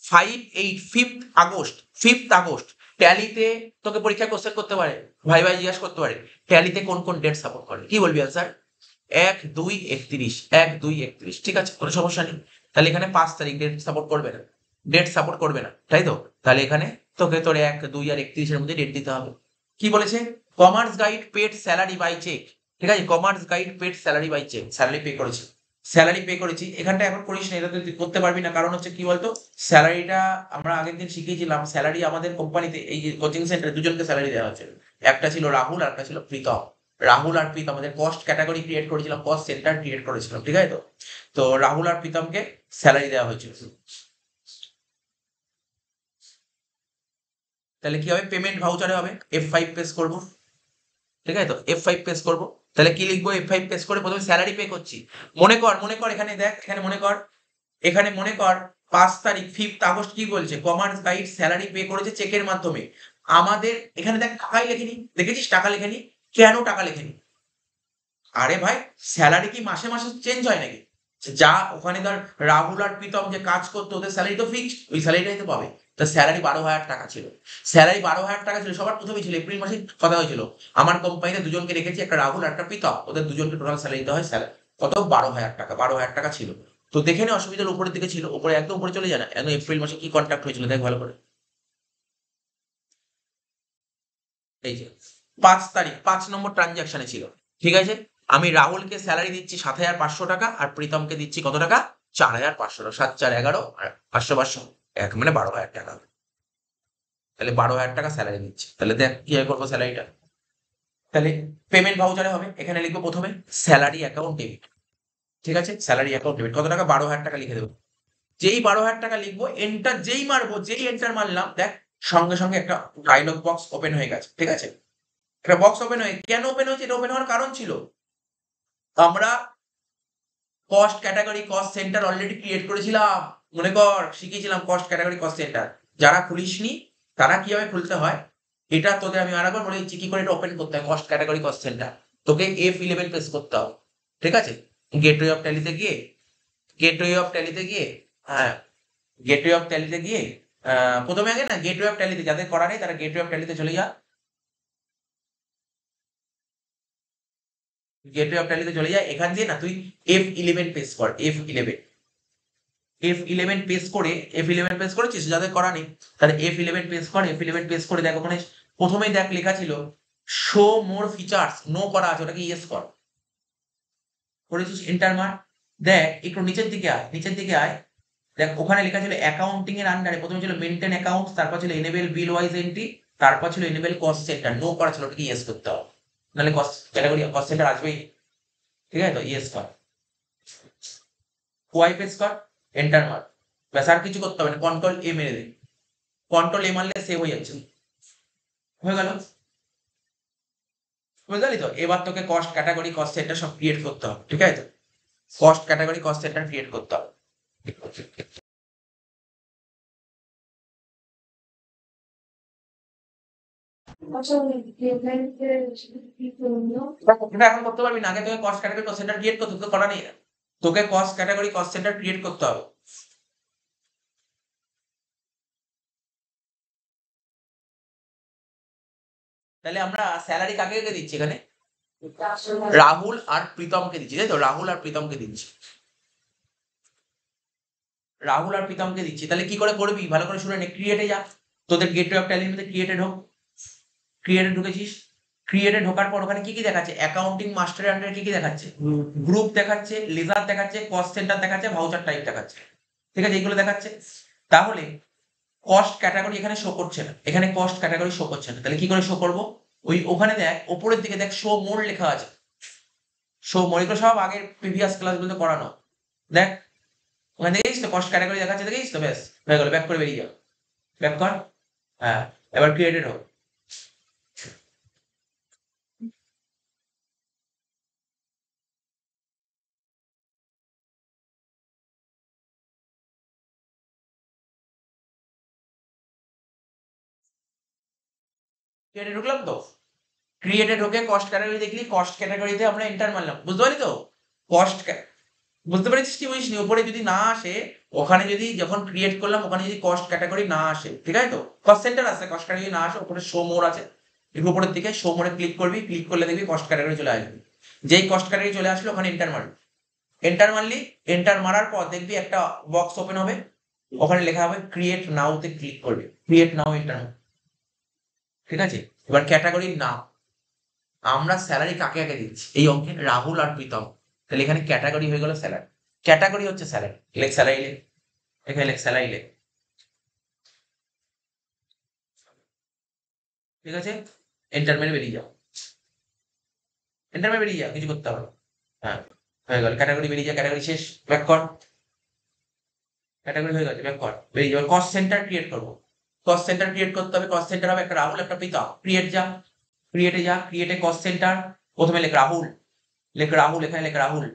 5/8 ট্যালিতে তোকে পরীক্ষায় কোশ্চেন করতে পারে, ভাই জিজ্ঞাসা করতে পারে, ট্যালিতে কোন কোন ডেট সাপোর্ট করে, কি বলবি আনসার? 1/2/31, 1/2/31, ঠিক আছে কোনো সমস্যা নেই। তাহলে এখানে 5 তারিখ ডেট সাপোর্ট করবে না, ডেট সাপোর্ট করবে না, তাই তো? তাহলে এখানে তোকে তোর 1, 2 আর 31-এর মধ্যে ডেট দিতে হবে। কি বলেছে, commerce guide paid salary by cheque. ঠিক আছে, commerce guide paid salary by cheque, salary pay করেছি। এখানটা এখন করিস না, এটা তুই করতে পারবি না, কারণ হচ্ছে কি বলতো, স্যালারিটা আমরা আগের দিন শিখিয়েছিলাম, স্যালারি আমাদের কোম্পানিতে এই কোচিং সেন্টারে দুজনকে স্যালারি দেওয়া হচ্ছে, একটা ছিল রাহুল আর একটা ছিল প্রীতম। রাহুল আর প্রীতম আমাদের কস্ট ক্যাটাগরি ক্রিয়েট করেছিলাম, কস্ট সেন্টার ক্রিয়েট করেছিলাম, ঠিক আছে তো? তো রাহুল আর প্রীতমকে স্যালারি দেওয়া হয়েছিল। তাহলে কি হবে, পেমেন্ট ভাউচারে হবে, F5 প্রেস করবো। ঠিক আছে তো, F5 প্রেস করবো, তাহলে কি লিখবো, F5 প্রেস করে প্রথমে স্যালারি পে করছি। মনে কর এখানে দেখ, এখানে মনে কর 5 তারিখ 5 আগস্ট কি বলছে, কমার্স গাইড স্যালারি পে করেছে চেকের মাধ্যমে। আমাদের এখানে দেখ টাকাই লেখেনি, দেখেছিস টাকা লেখেনি, কেন টাকা লেখেনি? আরে ভাই, স্যালারি কি মাসে মাসে চেঞ্জ হয় নাকি? যা ওখানে ধর রাহুল আর প্রীতম যে কাজ করতো, ওদের স্যালারি তো ফিক্সড, ওই স্যালারিটাই তো পাবে। তো স্যালারি 12,000 টাকা ছিল, সবার প্রথমেই ছিল, এপ্রিল মাসে কথা হয়েছিল, আমার কোম্পানিতে দুজনকে রেখেছি, একটা রাহুল আর একটা প্রীতম, ওদের দুজনকে টোটাল স্যালারি দিতে হয়, স্যালারি কত, 12,000 টাকা, 12,000 টাকা ছিল। তো দেখে নে, অসুবিধার উপরের দিকে ছিল, উপরে একদম উপরে চলে যায় না, একদম এপ্রিল মাসে কি কন্ট্রাক্ট হয়েছিল দেখ ভালো করে। এই যে 5 তারিখ 5 নম্বর ট্রানজাকশনে ছিল। ঠিক আছে, আমি রাহুলকে স্যালারি দিচ্ছি 7,500 টাকা আর প্রীতমকে দিচ্ছি কত টাকা, 4,500 7 4 11 আর 500 এক মানে 12,000 টাকা। তাহলে 12,000 টাকা স্যালারি দিচ্ছে। তাহলে দেখ কিভাবে করবো স্যালারিটা। তাহলে পেমেন্ট ভাউচারে হবে, এখানে লিখবো প্রথমে স্যালারি অ্যাকাউন্ট ডেবিট। ঠিক আছে, স্যালারি অ্যাকাউন্ট ডেবিট কত টাকা, 12,000 টাকা লিখে দেবো। যেই 12,000 টাকা লিখবো, এন্টার যেই মারবো, যেই এন্টার মারলাম, দেখ সঙ্গে সঙ্গে একটা ডায়লগ বক্স ওপেন হয়ে গেছে। ঠিক আছে, একটা বক্স ওপেন হয়ে, কেন ওপেন হয়েছে, এটা ওপেন হওয়ার কারণ ছিল আমরা cost category cost centre already create করেছিলাম। মনে কর শিখিয়েছিলাম কস্ট ক্যাটাগরি কস্ট সেন্টার। যারা খুলিসনি তারা কিভাবে খুলতে হয় এটা তোদের আমি আরেকবার বলে দিচ্ছি, কি করে এটা ওপেন করতে হয়। কস্ট ক্যাটাগরি কস্ট সেন্টার তোকে F11 প্রেস করতে হবে। ঠিক আছে, গেটওয়ে অফ ট্যালিতে গিয়ে, গেটওয়ে অফ ট্যালিতে গিয়ে, হ্যাঁ গেটওয়ে অফ ট্যালিতে গিয়ে প্রথমে আগে না গেটওয়ে অফ ট্যালিতে, যাদের করা নেই তারা গেটওয়ে অফ ট্যালিতে চলে যা। গেটওয়ে অফ ট্যালিতে চলে যা, এখান দিয়ে না তুই F11 প্রেস কর। F11 পেস করে, F11 পেস করেছিস যাদের করা নেই তাহলে F11 পেস কর। F11 পেস করে দেখ ওখানে প্রথমেই দেখ লেখা ছিল শো মোর ফিচার্স, নো করা আছে, ওটাকে ইয়েস কর। করেছিস, এন্টার মার। দেখ একটু নিচের দিকে আয়, নিচের দিকে আয়, দেখ ওখানে লেখা ছিল অ্যাকাউন্টিং এর আন্ডারে প্রথমে ছিল মেনটেন অ্যাকাউন্ট, তারপর ছিল এনেবল বিল ওয়াইজ এন্ট্রি, তারপর ছিল এনেবল কস্ট সেন্টার। নো করা ছিল, ওটাকে ইয়েস করতে হবে, নাহলে কস্ট ক্যাটাগরি কস্ট সেন্টার আসবেই। ঠিক আছে, তো ইয়েস কর, ওয়াই পেস কর, এন্টার মার। ব্যাস আর কিছু করতে হবে না, কন্ট্রোল এ মেরে দে। কন্ট্রোল এ মারলে সেভ হয়ে যাচ্ছে, হয়ে গেল। বুঝতে পারলি তো, এবার তোকে কস্ট ক্যাটাগরি কস্ট সেন্টার সব ক্রিয়েট করতে হবে। ঠিক আছে, cost category cost centre create করতে হবে। এটা এখন করতে পারবি না, আগে তোকে cost category cost centre create করতে, তোকে করা নেই। তোকে cost category cost centre create করতে হবে। তাহলে আমরা স্যালারি কাকে কাকে দিচ্ছি এখানে, রাহুল আর প্রীতমকে দিচ্ছি, তাই তো, রাহুল আর প্রীতমকে দিচ্ছি, রাহুল আর প্রীতমকে দিচ্ছি। তাহলে কি করে করবি ভালো করে শুনে নে, ক্রিয়েটে যা, তোদের গেটওয়ে অফ ট্যালির মধ্যে ক্রিয়েটে ঢোক। ক্রিয়েটে ঢুকেছিস, ক্রিয়েটে ঢোকার পর ওখানে কি কি দেখাচ্ছে, অ্যাকাউন্টিং মাস্টারের আন্ডারে কি কি দেখাচ্ছে, গ্রুপ দেখাচ্ছে, লেজার দেখাচ্ছে, কস্ট সেন্টার দেখাচ্ছে, ভাউচার টাইপ দেখাচ্ছে। ঠিক আছে, এইগুলো দেখাচ্ছে। তাহলে কস্ট ক্যাটাগরি এখানে শো করছে না, এখানে কস্ট ক্যাটাগরি শো করছে না, তাহলে কি করে শো করবো, ওই ওখানে দেখ ওপরের দিকে দেখ শো মোর লেখা আছে। শো মোর, এগুলো সব আগের প্রিভিয়াস ক্লাসগুলোতে করানো। দেখ ওখানে দেখেছিস তো কস্ট ক্যাটাগরি দেখাচ্ছে, দেখেছিস তো, ব্যাস হয়ে গেল, ব্যাক করে বেরিয়ে যাও, ব্যাক কর। হ্যাঁ, এবার ক্রিয়েটেড হোক। ক্রিয়েটেড ঢুকলাম তো, ক্রিয়েটেড ঢোকে কস্ট ক্যাটাগরি দেখলি, কস্ট ক্যাটাগরিতে আমরা এন্টার মারলাম, বুঝতে পারলি তো। কস্ট, বুঝতে পেরেছিস কি বুঝিসনি, উপরে যদি না আসে, ওখানে যদি যখন ক্রিয়েট করলাম ওখানে যদি কস্ট ক্যাটাগরি না আসে, ঠিক আছে তো, কস্ট সেন্টার আছে, কস্ট ক্যাটাগরি না আসে, ওপরে শো মোর আছে, একটু উপরের দিকে শো মোরে ক্লিক করবি, ক্লিক করলে দেখবি কস্ট ক্যাটাগরি চলে আসবে। যেই কস্ট ক্যাটাগরি চলে আসলো ওখানে এন্টার মারবি, এন্টার মারলি, এন্টার মারার পর দেখবি একটা বক্স ওপেন হবে, ওখানে লেখা হবে ক্রিয়েট নাও তে ক্লিক করবি, ক্রিয়েট নাও এন্টার। ঠিক আছে, এবার ক্যাটাগরির নাম, আমরা স্যালারি কাকে কাকে দিচ্ছি এই অঙ্কে, রাহুল আর প্রীতম। তাহলে এখানে ক্যাটাগরি হয়ে গেল স্যালারি, ক্যাটাগরি হচ্ছে স্যালারি, লেখ স্যালারি লেখ, এখানে লেখ স্যালারি লেখ। ঠিক আছে, এন্টার মেরে বেরিয়ে যাও, এন্টার মেরে বেরিয়ে যাও, কিছু করতে হবে না। হ্যাঁ, হয়ে গেল, ক্যাটাগরি বেরিয়ে যা, ক্যাটাগরি শেষ, ব্যাক কর। ক্যাটাগরি হয়ে গেছে, ব্যাক কর, বেরিয়ে যাবে। কস্ট সেন্টার ক্রিয়েট করবো, কস্ট সেন্টার ক্রিয়েট করতে হবে, কস্ট সেন্টার হবে একটা রাহুল একটা প্রীতম। ক্রিয়েট যা, ক্রিয়েটে যা, ক্রিয়েটে কস্ট সেন্টার, প্রথমে লেখ রাহুল, লেখ রাহুল, এখানে লেখ রাহুল।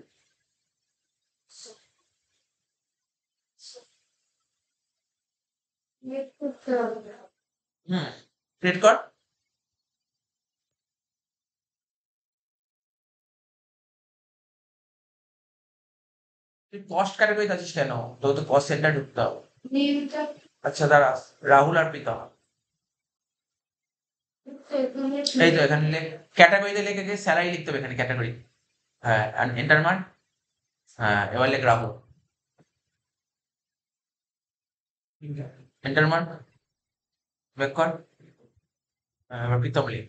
হুম, ক্রিয়েট কর। তুই কস্ট ক্যাটাগরিতে আছিস কেন, তো তো কস্ট সেন্টার ঢুকতে হবে। আচ্ছা দাঁড়া, রাহুল আর প্রীতম, এই তো এখানে লেখ, ক্যাটাগরিতে লিখে গিয়ে স্যালারি লিখতে হবে এখানে ক্যাটাগরি। হ্যাঁ, এন্টার মার। হ্যাঁ, এবার লেখ রাহুল, এন্টার মার, ব্যাক কর। হ্যাঁ, এবার প্রীতম লিখ,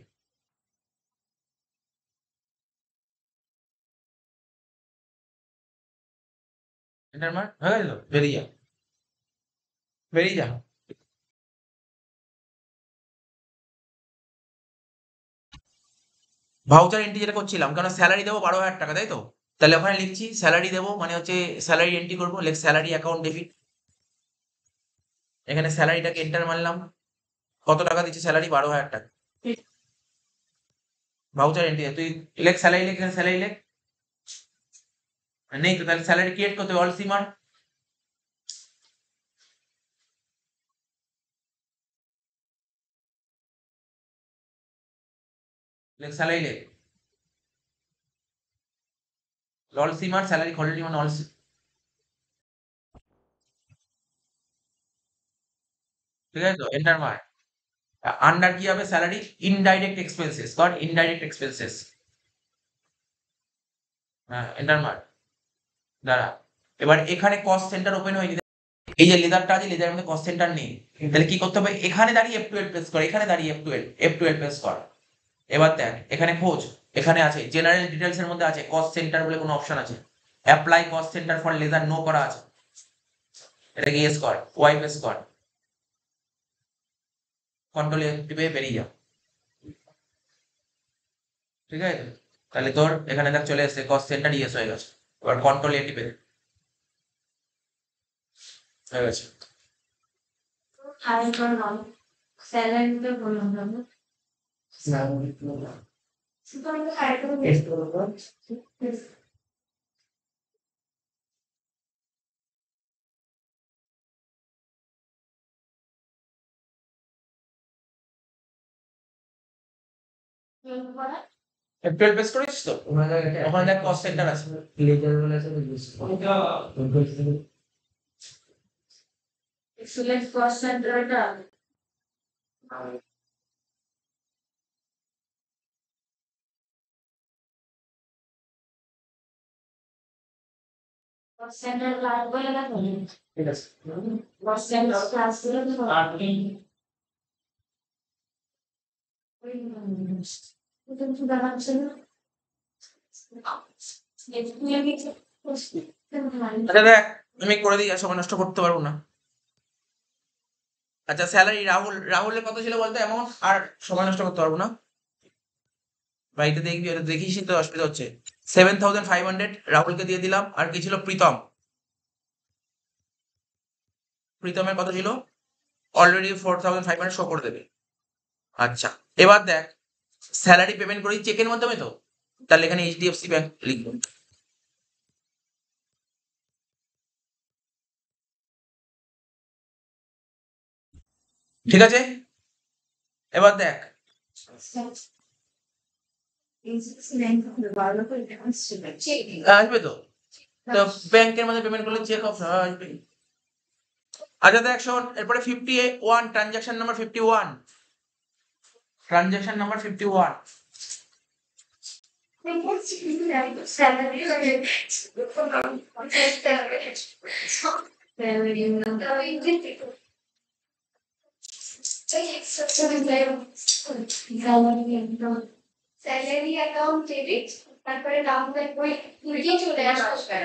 এটার মান হয়ে গেল, বেরিয়ে যা, বেরিয়ে যা। ভাউচার এন্ট্রি যেটা করছিলাম, কেন স্যালারি দেবো 12,000 টাকা, তাই তো? তাহলে ওখানে লিখছি স্যালারি দেবো, মানে হচ্ছে স্যালারি এন্ট্রি করবো, লেখ স্যালারি অ্যাকাউন্ট ডেবিট। এখানে স্যালারিটাকে এন্টার মারলাম, কত টাকা দিচ্ছে স্যালারি, 12,000 টাকা। ভাউচার এন্ট্রি তুই লেখ স্যালারি, লেখ এখানে স্যালারি লেখ, নেই তো, তাহলে স্যালারি ক্রিয়েট করতে হবে, অল সিমার, লেখ স্যালারি লেখ, অল সিমার স্যালারি অলরেডি মানে অল। ঠিক আছে তো, এন্টার মার। আন্ডার কি হবে স্যালারি, ইনডাইরেক্ট এক্সপেন্সেস, কর ইনডাইরেক্ট এক্সপেন্সেস। হ্যাঁ, এন্টার মার। দাঁড়া, এবার এখানে কস্ট সেন্টার ওপেন হয়নি, এই যে লেদারটা আছে, লেদারের মধ্যে কস্ট সেন্টার নেই। তাহলে কি করতে হবে, এখানে দাঁড়িয়ে F12 প্রেস কর, এখানে দাঁড়িয়ে F12 প্রেস কর। এবার দেখ এখানে খোঁজ, এখানে আছে জেনারেল ডিটেলস এর মধ্যে আছে কস্ট সেন্টার বলে কোনো অপশন আছে, apply cost centre for ledger no করা আছে, এটাকে ইয়েস কর, ওয়াই প্রেস কর, কন্ট্রোল টিপে বেরিয়ে যা। ঠিক আছে, তাহলে তোর এখানে দেখ চলে এসেছে কস্ট সেন্টার, ইয়েস হয়ে গেছে। এবার কন্ট্রোল টিপে, হয়ে গেছে। আরেকবার বলো, স্যালারিটা বললাম না শুধু আমি আরেকবার টেস্ট করবো। F12 প্রেস করেছিস তো, ওখানে দেখ কস্ট সেন্টার আছে। সিলেক্ট কস্ট সেন্টারটা কস্ট সেন্টার লাগবে না ঠিক আছে, কস্ট সেন্টার ক্লাস করে তো তুমি কি দেখাচ্ছে না আচ্ছা দেখ, আমি করে দিই, আর সময় নষ্ট করতে পারবো না। আচ্ছা স্যালারি রাহুলের কত ছিল বলতো অ্যামাউন্ট, আর সময় নষ্ট করতে পারবো না। বাড়িতে দেখবি, এটা দেখিস তো, অসুবিধা হচ্ছে। 7,500 রাহুলকে দিয়ে দিলাম, আর কি ছিল প্রীতম, প্রীতমের কত ছিল, অলরেডি 4,500 শো করে দেবে। আচ্ছা, এবার দেখ স্যালারি পেমেন্ট করি চেকের মাধ্যমে তো, তাহলে এখানে এইচডিএফসি ব্যাংক লিখবো। ঠিক আছে, এবার দেখ আসবে তো, তো ব্যাংকের মধ্যে পেমেন্ট করলে চেক অপশন আসবে। আচ্ছা দেখ শোন, এরপরে 51, transaction number 51, transaction number 51। Salary account debit, তারপরে নাম্বার বই তুলে চলে আসবে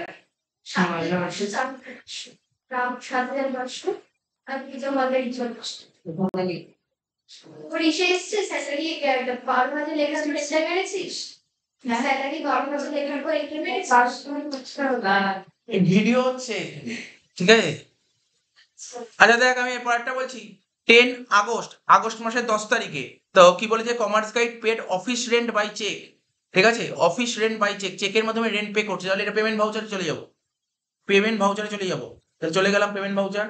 রাম 7,500 আর কি জমা দেয় চলছে ওর ইসে এসছে স্যালারি 12,000 লেখা বুঝতে পেরেছিস, স্যালারি 12,000 লেখার পর এখানে 5,000 ভিডিও হচ্ছে, ঠিক আছে। আচ্ছা দেখ, আমি এরপর একটা বলছি, 10 আগস্ট, আগস্ট মাসের 10 তারিখে, তো কি বলেছে, commerce guide paid office rent by cheque. ঠিক আছে, অফিস রেন্ট বাই চেক, চেকের মাধ্যমে রেন্ট পে করছে, তাহলে এটা পেমেন্ট ভাউচারে চলে যাবো, পেমেন্ট ভাউচারে চলে যাবো। তাহলে চলে গেলাম পেমেন্ট ভাউচার,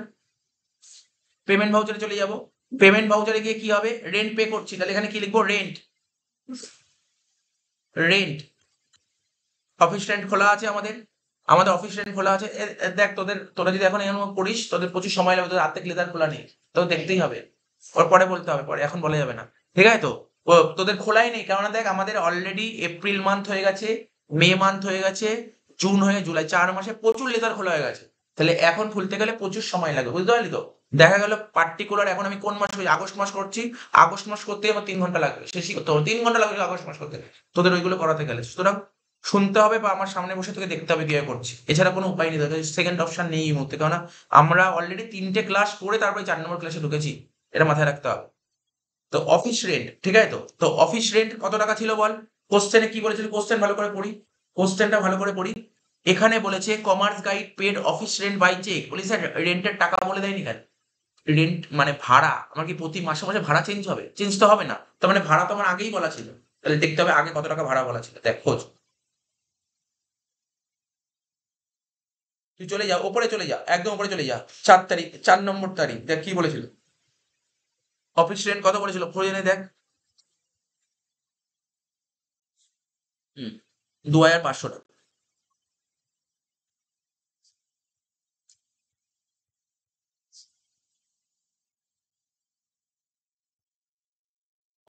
পেমেন্ট ভাউচারে চলে যাবো। পেমেন্ট ভাউচারে গিয়ে কি হবে, রেন্ট পে করছি, তাহলে এখানে কি লিখবো, রেন্ট, রেন্ট, অফিস রেন্ট খোলা আছে আমাদের, আমাদের অফিস রেন্ট খোলা আছে। দেখ তোরা যদি এখন এরকম করিস, তোদের প্রচুর সময় লাগবে, তোদের হাত থেকে লেদার খোলা নেই, তোদের দেখতেই হবে, ওর পরে বলতে হবে, পরে এখন বলা যাবে না। ঠিক আছে তো, তোদের খোলাই নেই, কেননা দেখ আমাদের অলরেডি এপ্রিল মান্থ হয়ে গেছে, মে মান্থ হয়ে গেছে, জুন হয়ে জুলাই, 4 মাসে প্রচুর লেদার খোলা হয়ে গেছে, তাহলে এখন খুলতে গেলে প্রচুর সময় লাগবে, বুঝতে পারলি তো। দেখা গেল পার্টিকুলার এখন আমি কোন মাস, আগস্ট মাস করছি, আগস্ট মাস করতে আমার 3 ঘন্টা লাগবে, শেষই করতে হবে, 3 ঘন্টা লাগবে আগস্ট মাস করতে তোদের ওইগুলো করাতে গেলে, সুতরাং শুনতে হবে বা আমার সামনে বসে তোকে দেখতে হবে কিভাবে করছি, এছাড়া কোনো উপায় নেই। সেকেন্ড অপশন নেই এই মুহূর্তে, কারণ আমরা অলরেডি 3টে ক্লাস করে তারপরে 4 নম্বর ক্লাসে ঢুকেছি, এটা মাথায় রাখতে হবে। তো অফিস রেন্ট, ঠিক আছে? তো অফিস রেন্ট কত টাকা ছিল বল? কোশ্চেনে কি বলেছিল? কোশ্চেন ভালো করে পড়ি, কোশ্চেনটা ভালো করে পড়ি। এখানে বলেছে commerce guide paid office rent by cheque. বলি স্যার রেন্টের টাকা বলে দেয়নি কেন? রেন্ট মানে ভাড়া, আমার কি প্রতি মাসে মাসে ভাড়া চেঞ্জ হবে? চেঞ্জ তো হবে না, তার মানে ভাড়া তো আমার আগেই বলা ছিল। তাহলে দেখতে হবে আগে কত টাকা ভাড়া বলা ছিল, দেখ খোঁজ। তুই চলে যা, ওপরে চলে যা, একদম ওপরে চলে যা, 4 তারিখ, 4 নম্বর তারিখ, দেখ কি বলেছিল। অফিস রেন্ট কত বলেছিল খোঁজ এনে দেখ। 2500 টাকা।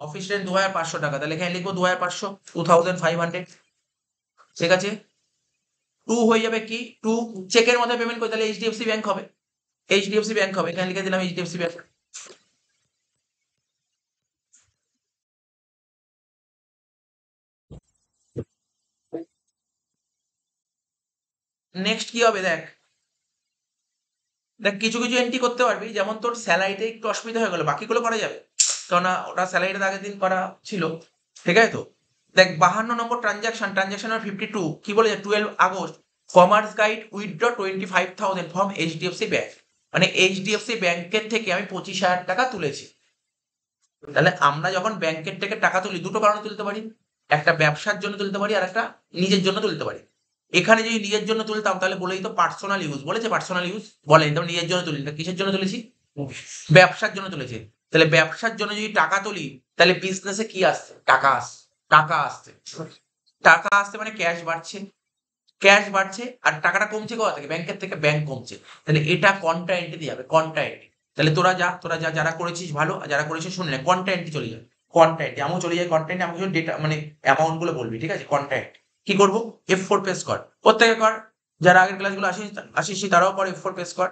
অফিস রেন্ট 2500 টাকা, তাহলে এখানে লিখবো 2500, 2500। ঠিক আছে, টু হয়ে যাবে কি, টু চেকের মধ্যে পেমেন্ট করি, তাহলে এইচডিএফসি ব্যাংক হবে, এইচডিএফসি ব্যাংক হবে, এখানে লিখে দিলাম এইচডিএফসি ব্যাংক। নেক্সট কি হবে দেখ, দেখ কিছু কিছু এন্ট্রি করতে পারবি, যেমন তোর স্যালারিতে একটু অসুবিধা হয়ে গেলো, বাকিগুলো করা যাবে, কারণ ওটা স্যালারিটা আগের দিন করা ছিল। ঠিক আছে, তো দেখ 52 নম্বর ট্রানজাকশন, ট্রানজাকশন 52, কি বলেছে 12 August, commerce guide withdraw 25,000 from HDFC bank, মানে এইচডিএফসি ব্যাংকের থেকে আমি 25,000 টাকা তুলেছি। তাহলে আমরা যখন ব্যাংকের থেকে টাকা তুলি দুটো কারণে তুলতে পারি, একটা ব্যবসার জন্য তুলতে পারি আর একটা নিজের জন্য তুলতে পারি। এখানে যদি নিজের জন্য তুলতাম তাহলে বলেই তো পার্সোনাল ইউজ, বলেছে পার্সোনাল ইউজ বলেনি, তখন নিজের জন্য তুলি, কিসের জন্য তুলেছি? ব্যবসার জন্য তুলেছি। তাহলে ব্যবসার জন্য যদি টাকা তুলি তাহলে বিজনেসে কি আসছে? টাকা আসছে, টাকা আসছে, টাকা আসছে মানে ক্যাশ বাড়ছে, ক্যাশ বাড়ছে, আর টাকাটা কমছে কোথা থেকে? ব্যাংকের থেকে, ব্যাংক কমছে। তাহলে এটা কন্ট্রা এন্ট্রি দিয়ে যাবে, কন্ট্রা এন্ট্রি। তাহলে তোরা যা যারা করেছিস ভালো, আর যারা করেছিস শুনে নে, কন্ট্রা এন্ট্রি চলে যাবে, কন্ট্রা এন্ট্রি। আমিও চলে যাই কন্ট্রা এন্ট্রি, আমাকে ডেটা মানে অ্যামাউন্ট গুলো বলবি, ঠিক আছে? কন্ট্রা এন্ট্রি কি করবো? F4 পেস কর, প্রত্যেকে কর, যারা আগের ক্লাসগুলো আসিস তারাও কর, F4 পেস কর,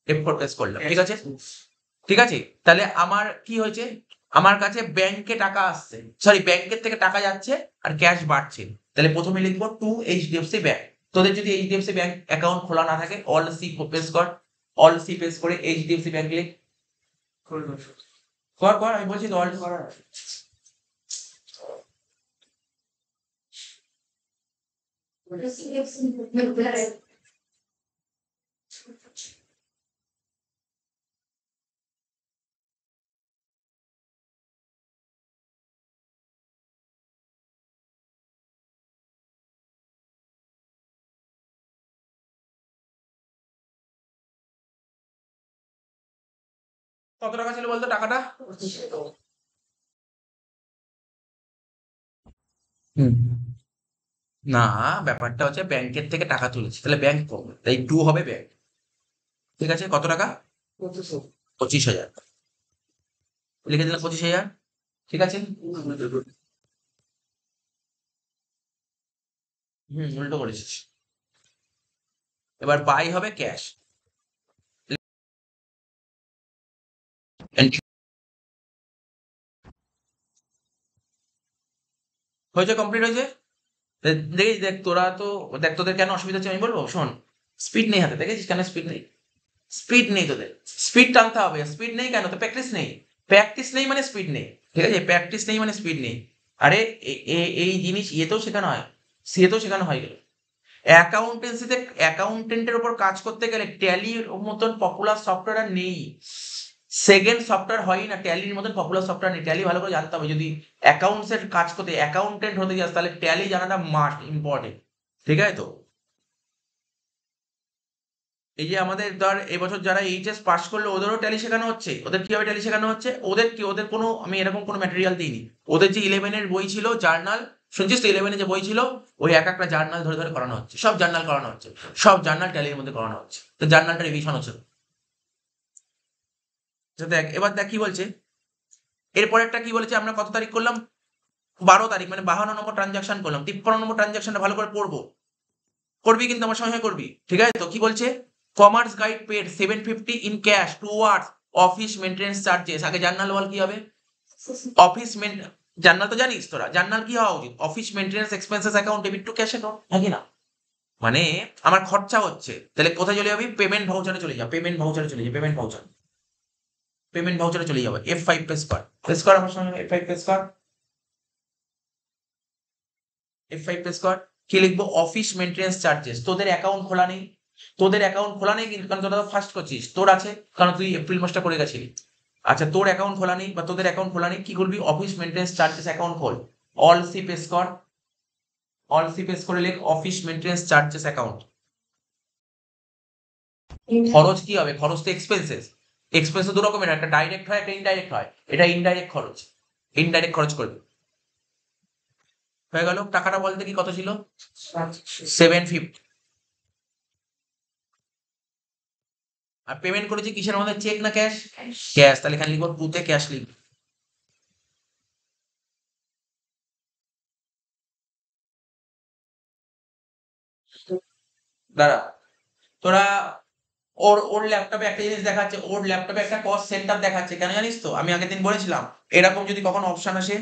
F4 পেস করলাম, ঠিক আছে? ঠিক আছে, তাহলে আমার কি হয়েছে? আমার কাছে ব্যাংকে টাকা আসছে, সরি ব্যাংকের থেকে টাকা যাচ্ছে আর ক্যাশ বাড়ছে। তাহলে প্রথমে লিখবো টু এইচডিএফসি ব্যাংক। তোদের যদি এইচডিএফসি ব্যাংক অ্যাকাউন্ট খোলা না থাকে অল সি পেস কর, অল সি পেস করে এইচডিএফসি ব্যাংক লিখ, কর কর, আমি বলছি তো অল করার। কত টাকা ছিল বলতো টাকাটা? হুম, না, ব্যাপারটা হচ্ছে ব্যাংকের থেকে টাকা তুলেছি, তাহলে ব্যাংক কমবে, তাই টু হবে ব্যাংক। ঠিক আছে, কত টাকা? 25,000, লিখে দিলাম 25,000। ঠিক আছে, উল্টো করেছিস। এবার বাই হবে ক্যাশ, হয়েছে, কমপ্লিট হয়েছে। দেখিস, দেখ তোরা তো, দেখ তোদের কেন অসুবিধা হচ্ছে আমি বলবো, শোন। স্পিড নেই হাতে, দেখেছিস কেন স্পিড নেই? স্পিড নেই তোদের, স্পিড টানতে হবে। স্পিড নেই কেন? তো প্র্যাকটিস নেই, প্র্যাকটিস নেই মানে স্পিড নেই, ঠিক আছে? প্র্যাকটিস নেই মানে স্পিড নেই। আরে এই জিনিস ইয়েতেও শেখানো হয়, সিএতেও শেখানো হয় গেল। অ্যাকাউন্টেন্সিতে অ্যাকাউন্টেন্টের উপর কাজ করতে গেলে ট্যালির মতন পপুলার সফটওয়্যার আর নেই, সেকেন্ড সফটওয়্যার হয় না, ট্যালির মতন পপুলার সফটওয়্যার নেই। ট্যালি ভালো করে জানতে হবে, যদি অ্যাকাউন্টস এর কাজ করতে, অ্যাকাউন্টেন্ট হতে যাস তাহলে ট্যালি জানাটা মাস্ট ইম্পর্টেন্ট, ঠিক আছে? তো এই যে আমাদের ধর এবছর যারা এইচএস পাস করলো ওদেরও ট্যালি শেখানো হচ্ছে, ওদের কিভাবে ট্যালি শেখানো হচ্ছে, ওদের কি, ওদের কোনো আমি এরকম কোনো ম্যাটেরিয়াল দিইনি। ওদের যে 11-এর বই ছিল জার্নাল, শুনছিস তো? 11-এ যে বই ছিল ওই এক একটা জার্নাল ধরে ধরে করানো হচ্ছে, সব জার্নাল করানো হচ্ছে, সব জার্নাল ট্যালির মধ্যে করানো হচ্ছে, তো জার্নালটা রিভিশন হচ্ছে। তো দেখ এবার দেখ কি বলছে, এরপরেরটা কি বলেছে, আমরা কত তারিখ করলাম? 12 তারিখ, মানে 52 নম্বর ট্রানজাকশন করলাম। 53 নম্বর ট্রানজাকশনটা ভালো করে পড়বো, করবি কিন্তু আমার সঙ্গে করবি, ঠিক আছে? তো কি বলছে? Commerce guide paid 750 in cash towards office maintenance charges. আগে জার্নাল বল কি হবে? অফিস জার্নাল তো জানিস তোরা, জার্নাল কি হওয়া উচিত? Office maintenance expenses account debit two cash account, হ্যাঁ কি না? মানে আমার খরচা হচ্ছে, তাহলে কোথায় চলে যাবি? পেমেন্ট ভাউচারে চলে যা, পেমেন্ট ভাউচারে চলে যা, পেমেন্ট ভাউচার, পেমেন্ট ভাউচারে চলে যাবে। F5 প্রেস কর, প্রেস কর আমার সঙ্গে, F5 প্রেস কর, F5 প্রেস কর। কি লিখবো? Office maintenance charges. তোদের অ্যাকাউন্ট খোলা নেই, তোদের অ্যাকাউন্ট খোলা নেই কিন্তু, কারণ তোরা তো ফার্স্ট করছিস, তোর আছে কারণ তুই এপ্রিল মাসটা করে গেছিলি। আচ্ছা, তোর অ্যাকাউন্ট খোলা নেই বা তোদের অ্যাকাউন্ট খোলা নেই, কি করবি? অফিস মেনটেন্যান্স চার্জেস অ্যাকাউন্ট খোল, অল সি প্রেস কর, অল সি প্রেস করে লিখ অফিস মেনটেন্যান্স চার্জেস অ্যাকাউন্ট। খরচ কি হবে? খরচ তো এক্সপেন্সেস, এক্সপেন্স তো দু রকমের, একটা ডাইরেক্ট হয় একটা ইনডাইরেক্ট হয়, এটা ইনডাইরেক্ট খরচ, ইনডাইরেক্ট খরচ করবে। হয়ে গেল। টাকাটা বলতে কি কত ছিল? 750। আর পেমেন্ট করেছি কিসের মধ্যে? চেক না ক্যাশ? ক্যাশ। তাহলে এখানে লিখবো টুতে ক্যাশ লিখবো। দাঁড়া, তোরা ওর ওর ল্যাপটপে একটা জিনিস দেখাচ্ছে, ওর ল্যাপটপে একটা কস্ট সেন্টার দেখাচ্ছে, কেন জানিস তো? আমি আগের দিন বলেছিলাম এরকম যদি কখনো অপশন আসে,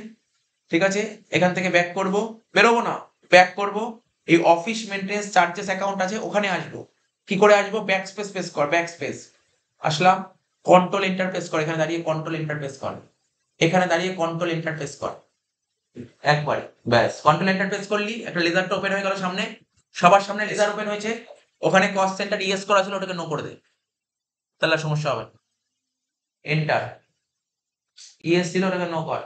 ঠিক আছে, এখান থেকে ব্যাক করব, বেরোবো না, ব্যাক করব, এই অফিস মেনটেন্স চার্জেস অ্যাকাউন্ট আছে ওখানে আসবো। কি করে আসবো? ব্যাক স্পেস প্রেস কর, ব্যাক স্পেস, আসলাম, কন্ট্রোল এন্টার প্রেস কর, এখানে দাঁড়িয়ে কন্ট্রোল এন্টার প্রেস কর, এখানে দাঁড়িয়ে কন্ট্রোল এন্টার প্রেস কর একবারে, ব্যাস। কন্ট্রোল এন্টার প্রেস করলি, একটা লেজারটা ওপেন হয়ে গেল সামনে, সবার সামনে লেজার ওপেন হয়েছে, ওখানে কস্ট সেন্টার ইয়েস করা ছিল, ওটাকে নো করে দে, তাহলে আর সমস্যা হবে না। এন্টার, ইয়েস ছিল, ওটাকে নো কর।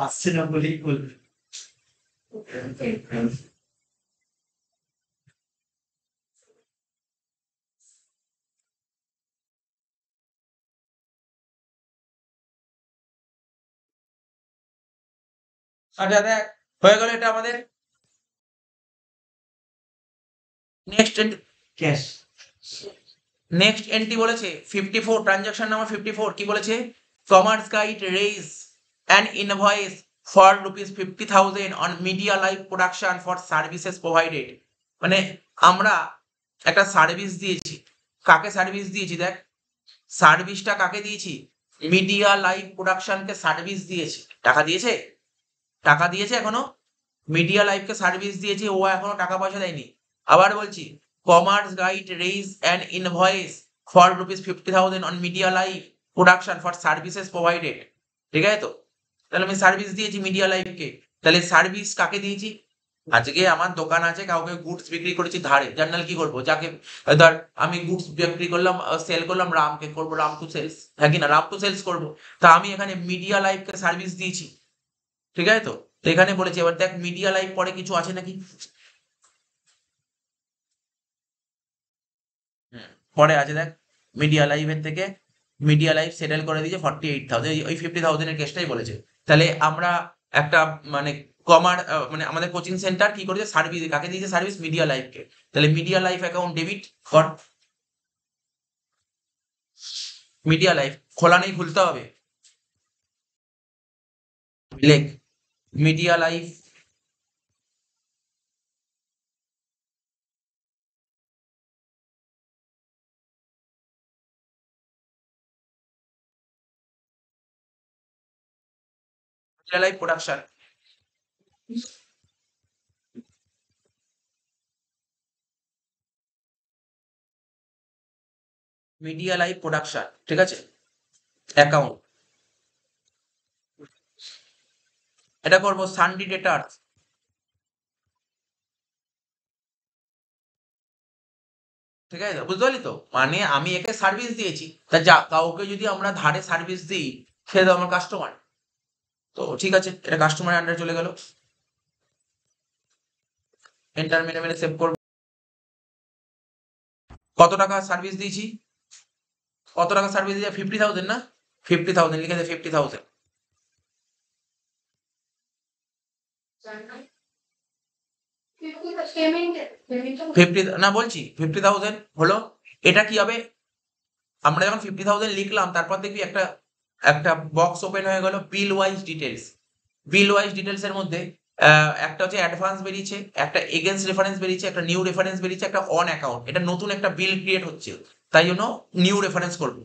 আসছে না বলেই বলবি। আচ্ছা দেখ, হয়ে গেল এটা আমাদের। নেক্সট ক্যাশ, নেক্সট এন্ট্রি বলেছে 54, ট্রানজাকশন নাম্বার 54, কি বলেছে? Commerce guide raise an invoice for ₹50,000 on media live production for services provided. মানে আমরা একটা সার্ভিস দিয়েছি, কাকে সার্ভিস দিয়েছি? দেখ, সার্ভিসটা কাকে দিয়েছি? মিডিয়া লাইভ প্রোডাকশনকে সার্ভিস দিয়েছি। টাকা দিয়েছে? টাকা দিয়েছে এখনো? মিডিয়া লাইভকে সার্ভিস দিয়েছে, ও এখনো টাকা পয়সা দেয়নি। আবার বলছি, commerce guide raise an invoice for ₹50,000 on media live production for services provided. ঠিক আছে তো? তাহলে আমি সার্ভিস দিয়েছি মিডিয়া লাইভকে, তাহলে সার্ভিস কাকে দিয়েছি? আজকে আমার দোকান আছে, কাউকে গুডস বিক্রি করেছি ধারে, জার্নাল কি করবো? যাকে ধর আমি গুডস বিক্রি করলাম, সেল করলাম, রামকে করবো রাম টু সেলস, হ্যাঁ কি না? রাম টু সেলস করবো, তা আমি এখানে মিডিয়া লাইভকে সার্ভিস দিয়েছি। ঠিক আছে তো? তো এখানে বলেছি, এবার দেখ মিডিয়া লাইভ পরে কিছু আছে নাকি? পরে আছে দেখ, মিডিয়া লাইভের থেকে মিডিয়া লাইভ সেটেল করে দিয়েছে 48,000, ওই 50,000 এর কেসটাই বলেছে। তাহলে আমরা একটা মানে মানে আমাদের কোচিং সেন্টার কি করেছে? সার্ভিস কাকে দিয়েছে? সার্ভিস মিডিয়া লাইভকে। তাহলে মিডিয়া লাইভ অ্যাকাউন্ট ডেবিট কর, মিডিয়া লাইভ খোলা নেই, খুলতে হবে, লেখ media live, media live production, media live production, ঠিক আছে, অ্যাকাউন্ট। এটা করবো সানডি ডেটার্স, ঠিক আছে, বুঝতে পারলি তো? মানে আমি একে সার্ভিস দিয়েছি, তা যা কাউকে যদি আমরা ধারে সার্ভিস দিই, সে তো আমার কাস্টমার, তো ঠিক আছে, এটা কাস্টমারের আন্ডারে চলে গেল। এন্টার মেরে মেরে সেভ করবো। কত টাকা সার্ভিস দিয়েছি? কত টাকা সার্ভিস দিয়েছি? 50,000 না? 50,000 লিখে দে, 50,000। পেমেন্ট, 50 না, বলছি 50,000 হলো। এটা কি হবে? আমরা যখন 50,000 লিখলাম, তারপর দেখবি একটা একটা বক্স ওপেন হয়ে গেল, বিল ওয়াইজ ডিটেলস। বিল ওয়াইজ ডিটেলস এর মধ্যে একটা হচ্ছে অ্যাডভান্স বেরিয়েছে, একটা এগেইনস্ট রেফারেন্স বেরিয়েছে, একটা নিউ রেফারেন্স বেরিয়েছে, একটা অন অ্যাকাউন্ট, এটা নতুন একটা বিল ক্রিয়েট হচ্ছে। তাই জন্য নিউ রেফারেন্স করবো,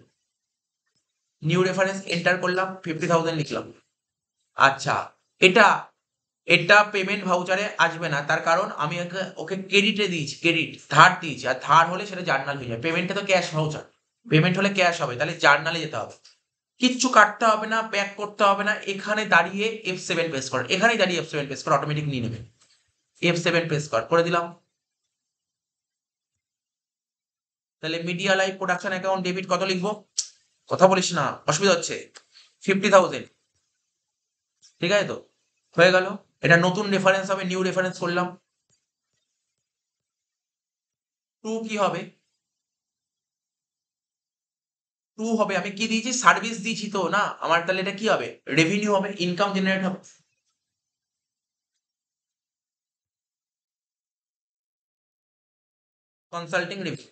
নিউ রেফারেন্স এন্টার করলাম, 50,000 লিখলাম। আচ্ছা, এটা এটা পেমেন্ট ভাউচারে আসবে না, তার কারণ আমি ওকে ক্রেডিটে দিয়েছি, ক্রেডিট ধার দিয়েছি, আর ধার হলে সেটা জার্নাল হয়ে যায়। পেমেন্টে তো ক্যাশ ভাউচার, পেমেন্ট হলে ক্যাশ হবে, তাহলে জার্নালে যেতে হবে। কিচ্ছু কাটতে হবে না, ব্যাক করতে হবে না, এখানে দাঁড়িয়ে F7 প্রেস কর, এখানেই দাঁড়িয়ে F7 প্রেস কর, অটোমেটিক নিয়ে নেবে। F7 প্রেস কর, করে দিলাম। তাহলে media live production account debit কত লিখবো? কথা বলিস না, অসুবিধা হচ্ছে। 50,000, ঠিক আছে তো, হয়ে গেল। এটা নতুন রেফারেন্স হবে, নিউ রেফারেন্স করলাম। টু কি হবে? টু হবে, আমি কি দিয়েছি? সার্ভিস দিয়েছি তো না আমার, তাহলে এটা কি হবে? রেভিনিউ হবে, ইনকাম জেনারেট হবে। Consulting revenue.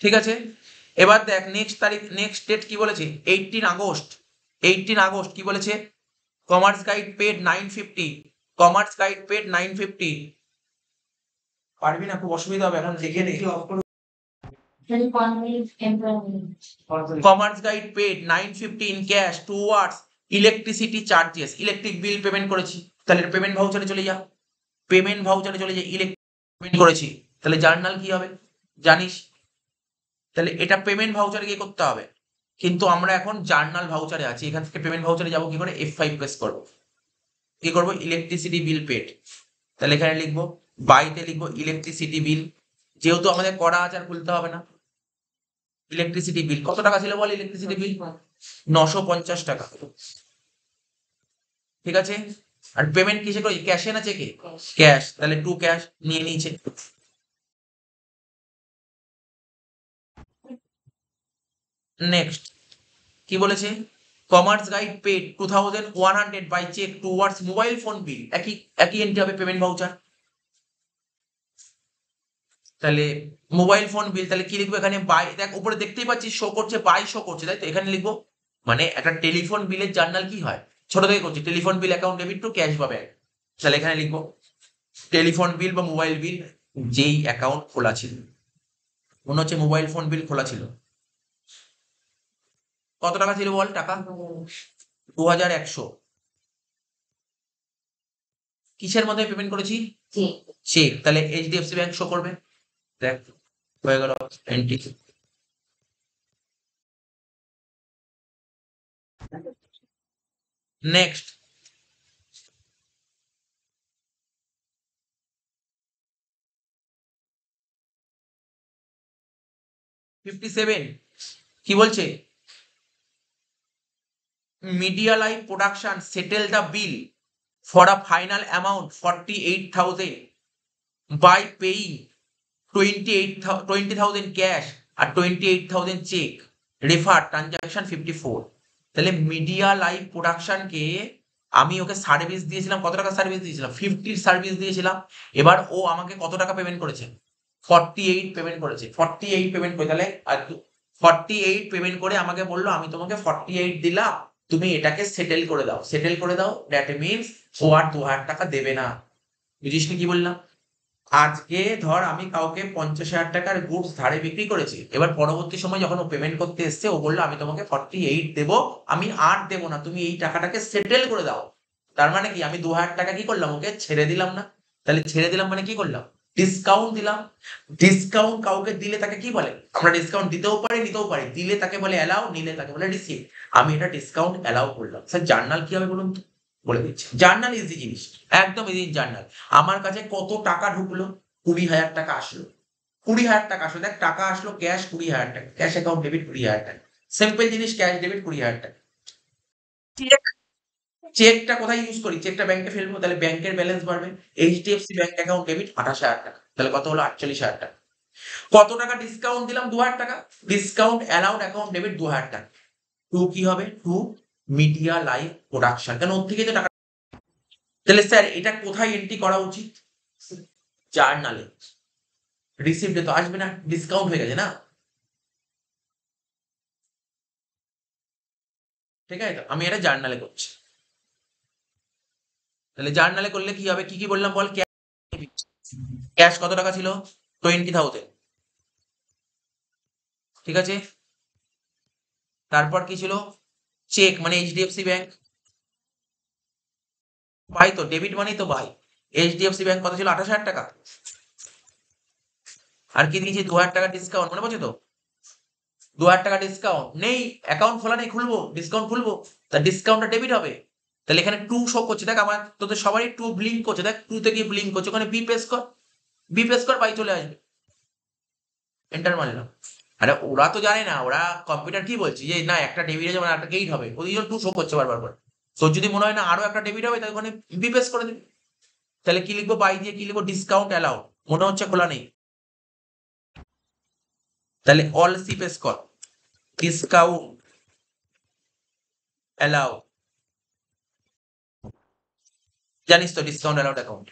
ঠিক আছে, এবার দেখ নেক্সট তারিখ, নেক্সট ডেট কি বলেছে? 18 আগস্ট। 18 আগস্ট কি বলেছে? Commerce guide paid 950, commerce guide paid 950। পারবি না, খুব অসুবিধা হবে, এখন দেখে নে। Commerce guide paid 950 in cash towards electricity charges, electric bill payment করেছি, তাহলে পেমেন্ট ভাউচারে চলে যা, পেমেন্ট ভাউচারে চলে যায়, ইলেকট্রিক পেমেন্ট করেছি, তাহলে জার্নাল কি হবে জানিস? তাহলে এটা পেমেন্ট ভাউচারে গিয়ে করতে হবে, কিন্তু আমরা এখন জার্নাল ভাউচারে আছি, এখান থেকে পেমেন্ট ভাউচারে যাবো কি করে? F5 প্রেস করবো, কি করবো? ইলেকট্রিসিটি বিল পেড, তাহলে এখানে লিখবো, বাইতে লিখবো ইলেকট্রিসিটি বিল, যেহেতু আমাদের করা আছে আর খুলতে হবে না। ইলেকট্রিসিটি বিল কত টাকা ছিল বল? ইলেকট্রিসিটি বিল 950 টাকা, ঠিক আছে। আর পেমেন্ট কিসে করি? ক্যাশে না চেকে? ক্যাশ, তাহলে টু ক্যাশ নিয়ে নিয়েছে। নেক্সট কি বলেছে? Commerce guide paid 2100 by cheque towards mobile phone bill, একই একই এন্ট্রি হবে, পেমেন্ট ভাউচার। তাহলে মোবাইল ফোন বিল, তাহলে কি লিখবো এখানে? বাই, দেখ উপরে দেখতেই পাচ্ছিস শো করছে, বাই শো করছে, তাই তো, এখানে লিখবো। মানে একটা টেলিফোন বিলের জার্নাল কি হয়? ছোট থেকে করছি, telephone bill account debit two cash বা ব্যাংক, তাহলে এখানে লিখবো টেলিফোন বিল বা মোবাইল বিল যেই অ্যাকাউন্ট খোলা ছিল, মনে হচ্ছে মোবাইল ফোন বিল খোলা ছিল। কত টাকা ছিল বল? টাকা 2100। কিসের মধ্যে পেমেন্ট করেছি? চেক, তাহলে HDFC ব্যাংক শো করবে, দেখ হয়ে গেল এন্ট্রি। নেক্সট '57 কি বলছে? Media live production settle the bill for a final amount 48,000 by paying 20,000 cash আর 28,000 চেক, রেফার ট্রানজাকশন 54। তাহলে মিডিয়া লাইভ প্রোডাকশনকে আমি ওকে সার্ভিস দিয়েছিলাম, কত টাকা সার্ভিস দিয়েছিলাম? 50 সার্ভিস দিয়েছিলাম। এবার ও আমাকে কত টাকা পেমেন্ট করেছে? 48 পেমেন্ট করেছে, 48 পেমেন্ট করে, তাহলে আর 48 পেমেন্ট করে আমাকে বললো আমি তোমাকে 48 দিলাম, তুমি এটাকে সেটেল করে দাও, সেটেল করে দাও, দ্যাট মিনস ও আর 2,000 টাকা দেবে না। বুঝিস কি বললাম? আজকে ধর আমি কাউকে 50,000 টাকার গুডস ধারে বিক্রি করেছি, এবার পরবর্তী সময় যখন ও পেমেন্ট করতে এসছে, ও বললো আমি তোমাকে 48 দেবো, আমি আর দেবো না, তুমি এই টাকাটাকে সেটেল করে দাও। তার মানে কি? আমি 2,000 টাকা কি করলাম? ওকে ছেড়ে দিলাম না। তাহলে ছেড়ে দিলাম মানে কি করলাম? ডিসকাউন্ট দিলাম। ডিসকাউন্ট কাউকে দিলে তাকে কি বলে? আমরা ডিসকাউন্ট দিতেও পারি, নিতেও পারি, দিলে তাকে বলে অ্যালাউ, নিলে তাকে বলে রিসিভ। আমি এটা ডিসকাউন্ট অ্যালাউ করলাম। স্যার জার্নাল কি হবে বলুন তো? বলে দিচ্ছি, জার্নাল ইজি জিনিস, একদম ইজি জার্নাল। আমার কাছে কত টাকা ঢুকলো? 20,000 টাকা আসলো, 20,000 টাকা আসলো, দেখ টাকা আসলো ক্যাশ 20,000 টাকা, ক্যাশ অ্যাকাউন্ট ডেবিট 20,000 টাকা, সিম্পল জিনিস, ক্যাশ ডেবিট 20,000 টাকা। চেক, চেকটা কোথায় ইউজ করি? চেকটা ব্যাংকে ফেলবো, তাহলে ব্যাংকের ব্যালেন্স বাড়বে, HDFC ব্যাংক অ্যাকাউন্ট ডেবিট 28,000 টাকা, তাহলে কত হলো? 48,000 টাকা। কত টাকা ডিসকাউন্ট দিলাম? 2,000 টাকা, ডিসকাউন্ট অ্যালাউড অ্যাকাউন্ট ডেবিট 2,000 টাকা। টু কি হবে? টু মিডিয়া লাইভ প্রোডাকশন, কেন ওর থেকেই তো টাকা। তাহলে স্যার এটা কোথায় এন্ট্রি করা উচিত? জার্নালে। রিসিপ্টে তো আসবে না, ডিসকাউন্ট হয়ে গেছে না, ঠিক আছে তো, আমি এটা জার্নালে করছি। তাহলে জার্নালে করলে কি হবে, কি কি বললাম বল? ক্যাশ কত টাকা ছিল? 20,000, ঠিক আছে। তারপর কি ছিল? চেক মানে এইচডিএফসি ব্যাংক, ভাই তো ডেবিট মানেই তো ভাই। এইচডিএফসি ব্যাংক কত ছিল? 28,000 টাকা। আর কি দিয়েছি? 2,000 টাকা ডিসকাউন্ট, মনে পড়ছে তো? 2,000 টাকা ডিসকাউন্ট নেই, অ্যাকাউন্ট খোলা নেই, খুলবো ডিসকাউন্ট খুলবো, তা ডিসকাউন্টটা ডেবিট হবে। তাহলে এখানে 2 শো করছে, দেখ আমার তোদের সবারই 2 ব্লিঙ্ক করছে, দেখ 2 তে গিয়ে ব্লিঙ্ক করছে, ওখানে বি প্রেস কর, বি প্রেস কর, পাই চলে আসবে। এন্টার মারলাম। আরে ওরা তো জানে না, ওরা কম্পিউটার কি বলছে যে না একটা ডেবিট আছে মানে একটা গেইট হবে, ওই জন্য 2 শো করছে বারবার করে। তোর যদি মনে হয় না আরো একটা ডেবিট হবে, তাহলে ওখানে বি প্রেস করে দিবি। তাহলে কি লিখবো? বাই দিয়ে কি লিখবো? ডিসকাউন্ট অ্যালাউ, মনে হচ্ছে খোলা নেই। তাহলে অল সি প্রেস কর, ডিসকাউন্ট অ্যালাউ, জানিস তো ডিসকাউন্ট অ্যালাউড অ্যাকাউন্ট।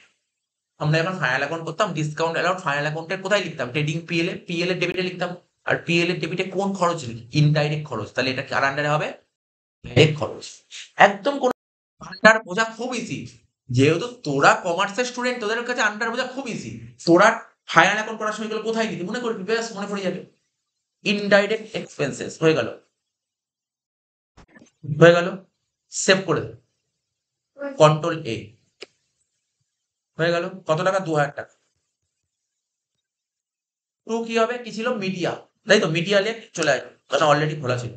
আমরা এখন ফাইনাল অ্যাকাউন্ট করতাম, ডিসকাউন্ট অ্যালাউড ফাইনাল অ্যাকাউন্টের কোথায় লিখতাম? ট্রেডিং পিএল এ, পিএল এর ডেবিটে লিখতাম। আর পিএল এর ডেবিটে কোন খরচ লিখি? ইনডাইরেক্ট খরচ। তাহলে এটা কার আন্ডারে হবে? ডাইরেক্ট খরচ। একদম কোন আন্ডার বোঝা খুব ইজি, যেহেতু তোরা কমার্সের স্টুডেন্ট, তোদের কাছে আন্ডার বোঝা খুব ইজি। তোরা ফাইনাল অ্যাকাউন্ট করার সময় এগুলো কোথায় লিখি মনে করবি, ব্যাস মনে পড়ে যাবে। ইনডাইরেক্ট এক্সপেন্সেস হয়ে গেল, হয়ে গেল। সেভ করে দে, কন্ট্রোল এ, হয়ে গেল। কত টাকা? 2,000 টাকা। টু কি হবে? কি ছিল? মিডিয়া, তাই তো, মিডিয়া লেখ চলে আসবে, কারণ অলরেডি খোলা ছিল।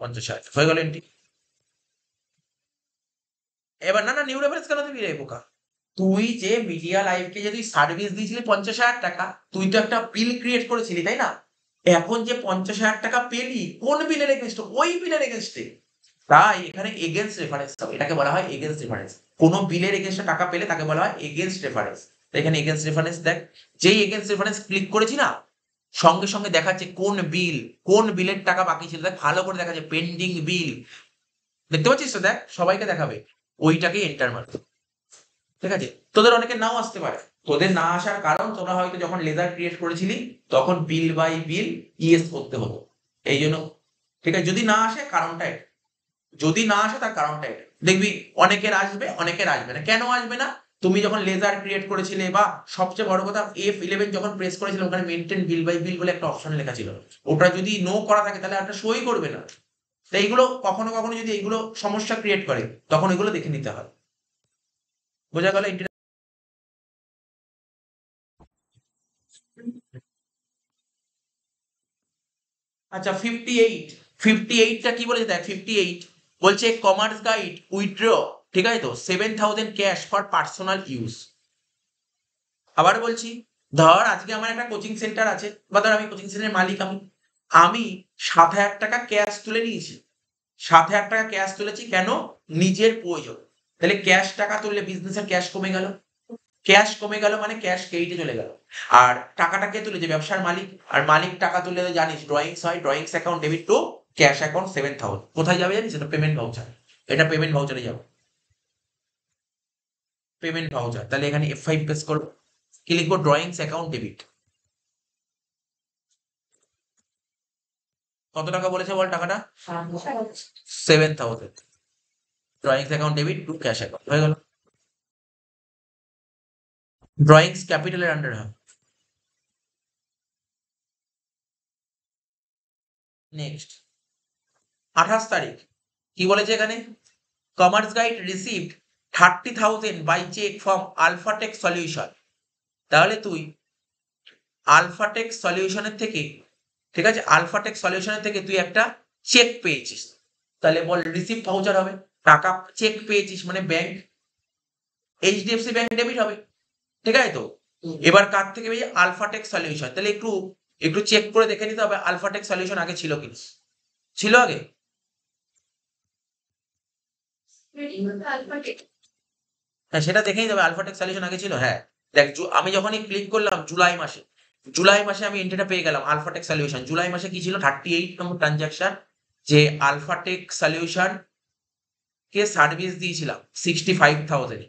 50,000 হয়ে গেল এন্ট্রি। এবার না না, নিউ রেফারেন্স কেন দিবি রে বোকা? তুই যে মিডিয়া লাইভকে যে তুই সার্ভিস দিয়েছিলি 50,000 টাকা, তুই তো একটা বিল ক্রিয়েট করেছিলি তাই না? এখন যে 50,000 টাকা পেলি, কোন বিলের এগেনস্টে? ওই বিলের এগেনস্টে। তাই এখানে এগেনস্ট রেফারেন্স হবে, এটাকে বলা হয় এগেনস্ট রেফারেন্স। কোন বিলের এগেনস্টে টাকা পেলে তাকে বলা হয় এগেনস্ট রেফারেন্স। এখানে এগেনস্ট রেফারেন্স দেখ, যেই এগেনস্ট রেফারেন্স ক্লিক করেছি না, সঙ্গে সঙ্গে দেখাচ্ছে কোন বিল, কোন বিলের টাকা বাকি ছিল, দেখ ভালো করে দেখাচ্ছে পেন্ডিং বিল, দেখতে পাচ্ছিস তো? দেখ সবাইকে দেখাবে, ওইটাকে এন্টার মারবে, ঠিক আছে। তোদের অনেকে নাও আসতে পারে, তোদের না আসার কারণ তোরা হয়তো যখন লেজার ক্রিয়েট করেছিলি তখন বিল বাই বিল ইএস করতে হতো, এই জন্য। ঠিক আছে, যদি না আসে কারণটা এটা, যদি না আসে তার কারণটা এটা। দেখবি অনেকের আসবে, অনেকের আসবে না। কেন আসবে না? তুমি যখন লেজার ক্রিয়েট করেছিলে, বা সবচেয়ে বড় কথা F11 যখন প্রেস করেছিলে, ওখানে মেনটেন বিল বাই বিল বলে একটা অপশন লেখা ছিল, ওটা যদি নো করা থাকে তাহলে একটা সই করবে না। তো এইগুলো কখনো কখনো যদি এইগুলো সমস্যা ক্রিয়েট করে, তখন এগুলো দেখে নিতে হয়। বোঝা গেল? আচ্ছা 58, 58টা কি বলেছে দেখ, 58 বলছে কমার্স গাইড উইথড্র, ঠিক আছে তো, 7,000 ক্যাশ ফর পার্সোনাল ইউজ। আবার বলছি, ধর আজকে আমার একটা কোচিং সেন্টার আছে, বা ধর আমি কোচিং সেন্টারের মালিক, আমি আমি 7,000 টাকা ক্যাশ তুলে নিয়েছি, 7,000 টাকা ক্যাশ তুলেছি, কেন? নিজের প্রয়োজন। তাহলে ক্যাশ টাকা তুললে বিজনেসের ক্যাশ কমে গেল, ক্যাশ কমে গেল মানে ক্যাশ কেইটে চলে গেল। আর টাকাটা কে তুলেছে? ব্যবসার মালিক। আর মালিক টাকা তুললে তো জানিস ড্রয়িংস হয়, drawings account debit two cash account 7,000, কোথায় যাবে জানিস? এটা পেমেন্ট ভাউচার, এটা পেমেন্ট ভাউচারে যাবে, পেমেন্ট ভাউচার। তাহলে এখানে F5 প্রেস করবো, কি লিখবো? Drawings account debit. কত টাকা বলেছে বল টাকাটা? 7,000, drawings account debit two cash account, হয়ে গেল। ড্রয়িংস ক্যাপিটালের আন্ডারে হবে। নেক্সট 28 তারিখ, কি বলেছে এখানে? Commerce guide received 30,000 by cheque from Alphatech solution. তাহলে তুই আলফাটেক সলিউশনের থেকে, ঠিক আছে, আলফাটেক সলিউশনের থেকে তুই একটা চেক পেয়েছিস, তাহলে বল রিসিভ ভাউচার হবে। টাকা চেক পেয়েছিস মানে ব্যাংক, এইচডিএফসি ব্যাংক ডেবিট হবে, ঠিক আছে তো। এবার কার থেকে পেয়েছি? আলফাটেক সলিউশন। তাহলে একটু একটু চেক করে দেখে নিতে হবে আলফাটেক সলিউশন আগে ছিল কি, ছিল আগে? হ্যাঁ সেটা দেখেই যাবে আলফাটেক সলিউশন আগে ছিল, হ্যাঁ। দেখ আমি যখনই ক্লিক করলাম জুলাই মাসে, জুলাই মাসে আমি এন্ট্রিটা পেয়ে গেলাম আলফাটেক সলিউশন। জুলাই মাসে কি ছিল? 38 নম্বর ট্রানজাকশন, যে আলফাটেক সলিউশন কে সার্ভিস দিয়েছিলাম 65,000,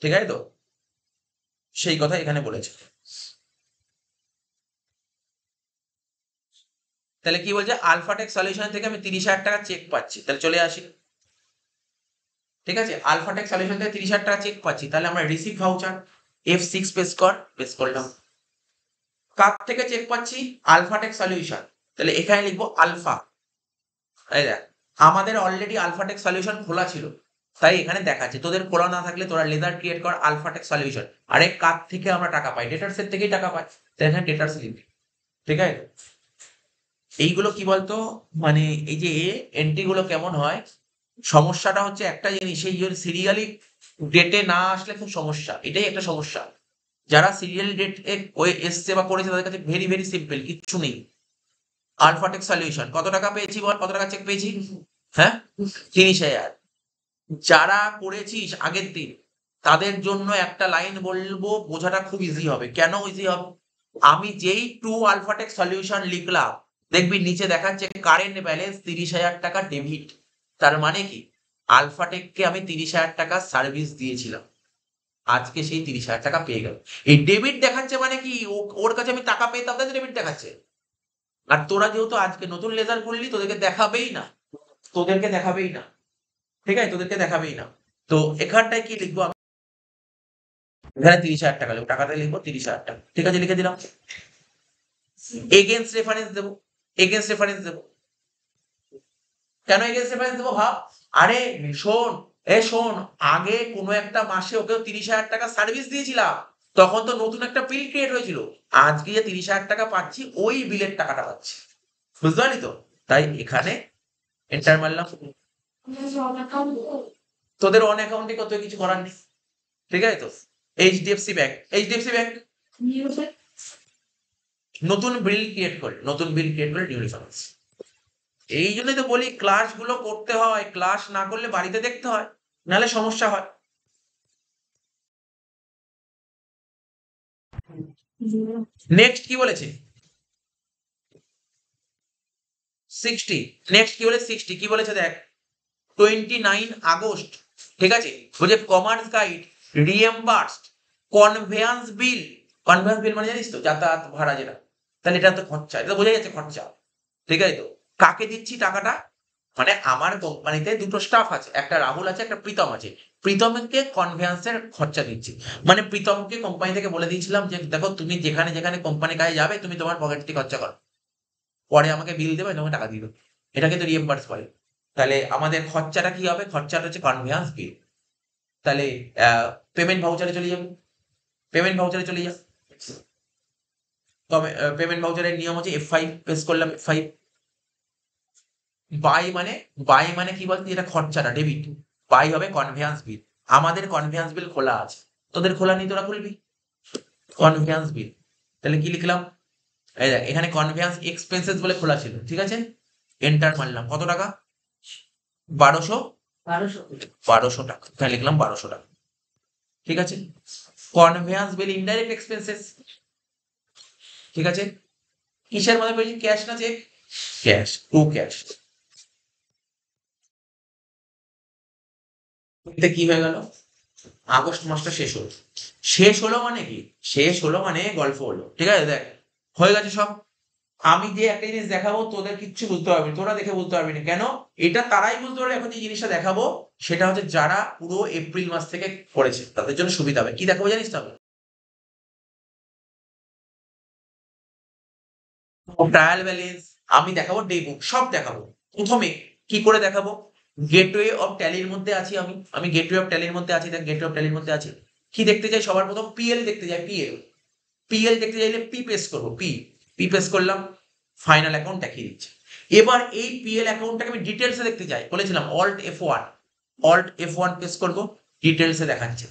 ঠিক আছে তো, সেই কথা এখানে বলেছে। তাহলে কি বলছে? আলফাটেক সলিউশন থেকে আমি 30,000 টাকা চেক পাচ্ছি, তাহলে চলে আসি। ঠিক আছে, আলফাটেক সলিউশন থেকে 30,000 টাকা চেক পাচ্ছি, তাহলে আমরা রিসিভ ভাউচার F6 পেস করলাম। কার থেকে চেক পাচ্ছি? আলফাটেক সলিউশন, তাহলে এখানে লিখবো আলফা। এই দেখ, আমাদের অলরেডি আলফাটেক সলিউশন খোলা ছিল, তাই এখানে দেখাচ্ছে। তোদের খোলা না থাকলে তোরা লেজার ক্রিয়েট কর আলফাটেক সলিউশন। আরে কার থেকে আমরা টাকা পাই? ডেটার্সের থেকেই টাকা পাই, তাই এখানে ডেটার্স লিখবি। ঠিক আছে, এইগুলো কি বলতো, মানে এই যে এন্ট্রি গুলো কেমন হয়, সমস্যাটা হচ্ছে একটা জিনিস, এই যে সিরিয়ালি ডেটে না আসলে খুব সমস্যা, এটাই একটা সমস্যা। যারা সিরিয়াল ডেট এসছে বা করেছে তাদের কাছে ভেরি ভেরি সিম্পল, কিচ্ছু নেই। আলফাটেক সলিউশন কত টাকা পেয়েছি বল, কত টাকা চেক পেয়েছি? হ্যাঁ, 30,000। যারা করেছিস আগের দিন তাদের জন্য একটা লাইন বলবো, বোঝাটা খুব ইজি হবে। কেন ইজি হবে? আমি যেই টু আলফাটেক সলিউশন লিখলাম, দেখবি নিচে দেখাচ্ছে কারেন্ট ব্যালেন্স 30,000 টাকা ডেবিট। তার মানে কি, আলফাটেককে আমি 30,000 টাকা সার্ভিস দিয়েছিলাম, আজকে সেই 30,000 টাকা পেয়ে গেল। এই ডেবিট দেখাচ্ছে মানে কি, ওর কাছে আমি টাকা পেতাম, তাই ডেবিট দেখাচ্ছে। আর তোরা যেহেতু আজকে নতুন লেজার করলি, তোদেরকে দেখাবেই না, তোদেরকে দেখাবেই না। ঠিক আছে, তোদেরকে দেখাবেই না। তো এখানটায় কি লিখবো আমি? এখানে 30,000 টাকা লিখবো, টাকাটা লিখবো 30,000 টাকা। ঠিক আছে, লিখে দিলাম। এগেন্স্ট রেফারেন্স দেবো, এগেন্স্ট রেফারেন্স দেবো। কেন এগেন্স্ট রেফারেন্স দেবো ভাব। আরে শোন, শোন, আগে কোনো একটা মাসে ওকেও 30,000 টাকা সার্ভিস দিয়েছিলাম, তখন তো নতুন একটা বিল ক্রিয়েট হয়েছিল। আজকে যে 30,000 টাকা পাচ্ছি, ওই বিলের টাকাটা পাচ্ছি। বুঝতে পারলি তো? তাই এখানে এন্টার মারলাম। তোদের অন অ্যাকাউন্টে কত কিছু করার নেই। ঠিক আছে তো, এইচডিএফসি ব্যাংক, এইচডিএফসি ব্যাংক নতুন বিল ক্রিয়েট করে, নতুন বিল ক্রিয়েট করে নিউ রেফারেন্স। এই জন্যই তো বলি ক্লাসগুলো করতে হয়, ক্লাস না করলে বাড়িতে দেখতে হয়, নাহলে সমস্যা হয়। নেক্সট কি বলেছে? 60। নেক্সট কি বলে 60 কি বলেছে দেখ, 29 আগস্ট। ঠিক আছে, বলছে কমার্স গাইড রিএম্বার্সড কনভেয়ান্স বিল। কনভেয়ান্স বিল মানে জানিস তো, যাতায়াত ভাড়া যেটা, তাহলে এটা তো খরচা, এটা তো বোঝা যাচ্ছে খরচা। ঠিক আছে তো, কাকে দিচ্ছি টাকাটা? মানে আমার কোম্পানিতে দুটো স্টাফ আছে, একটা রাহুল আছে, একটা প্রীতম আছে। প্রীতমকে কনভেয়ান্সের খরচা দিচ্ছি, মানে প্রীতমকে কোম্পানি থেকে বলে দিয়েছিলাম যে দেখো তুমি যেখানে যেখানে কোম্পানি কাজে যাবে, তুমি তোমার পকেট থেকে খরচা করো, পরে আমাকে বিল দেবে, তোমাকে টাকা দিয়ে দেবো, এটাকে তো রিএম্বার্স করে। তাহলে আমাদের খরচাটা কি হবে? খরচাটা হচ্ছে কনভেয়ান্স বিল। তাহলে পেমেন্ট ভাউচারে চলে যাবে, পেমেন্ট ভাউচারে চলে যাবে। তবে পেমেন্ট ভাউচারের নিয়ম হচ্ছে F5 প্রেস করলাম, F5। বাই মানে, বাই মানে কি বলতে, এটা খরচাটা ডেবিট, বাই হবে কনভেয়ান্স বিল। আমাদের কনভেয়ান্স বিল খোলা আছে, তোদের খোলা নেই, তোরা খুলবি কনভেয়ান্স বিল। তাহলে কি লিখলাম? এই দেখ, এখানে কনভেয়ান্স এক্সপেন্সেস বলে খোলা ছিল, ঠিক আছে, এন্টার মারলাম। কত টাকা? 1200, 1200 টাকা, এখানে লিখলাম 1200 টাকা। ঠিক আছে, কনভেয়ান্স বিল ইনডাইরেক্ট এক্সপেন্সেস। ঠিক আছে, কিসের মধ্যে পেয়েছি, ক্যাশ না চেক? Cash, two cash. এতে কি হয়ে গেল? আগস্ট মাসটা শেষ হলো। শেষ হলো মানে কি, শেষ হলো মানে গল্প হলো। ঠিক আছে, দেখ হয়ে গেছে সব। আমি যে একটা জিনিস দেখাবো, তোদের কিচ্ছু বুঝতে পারবি না, তোরা দেখে বুঝতে পারবি না। কেন? এটা তারাই বুঝতে পারবে এখন যে জিনিসটা দেখাবো, সেটা হচ্ছে যারা পুরো এপ্রিল মাস থেকে করেছে, তাদের জন্য সুবিধা হবে। কি দেখাবো জানিস তো? ট্রায়াল ব্যালেন্স, আমি দেখাবো ডে বুক, সব দেখাবো। প্রথমে কি করে দেখাবো? গেটওয়ে অফ ট্যালির মধ্যে আছি আমি, গেটওয়ে অফ ট্যালির মধ্যে আছি, দেখ গেটওয়ে অফ ট্যালির মধ্যে আছি। কি দেখতে যাই? সবার প্রথম পিএল দেখতে যাই, পিএল। পিএল দেখতে চাইলে পি পেস করবো, পি, পি পেস করলাম, ফাইনাল অ্যাকাউন্ট দেখিয়ে দিচ্ছে। এবার এই পিএল অ্যাকাউন্টটাকে আমি ডিটেলসে দেখতে চাই, বলেছিলাম alt F1, alt F1 pace করবো, ডিটেলসে দেখাচ্ছে।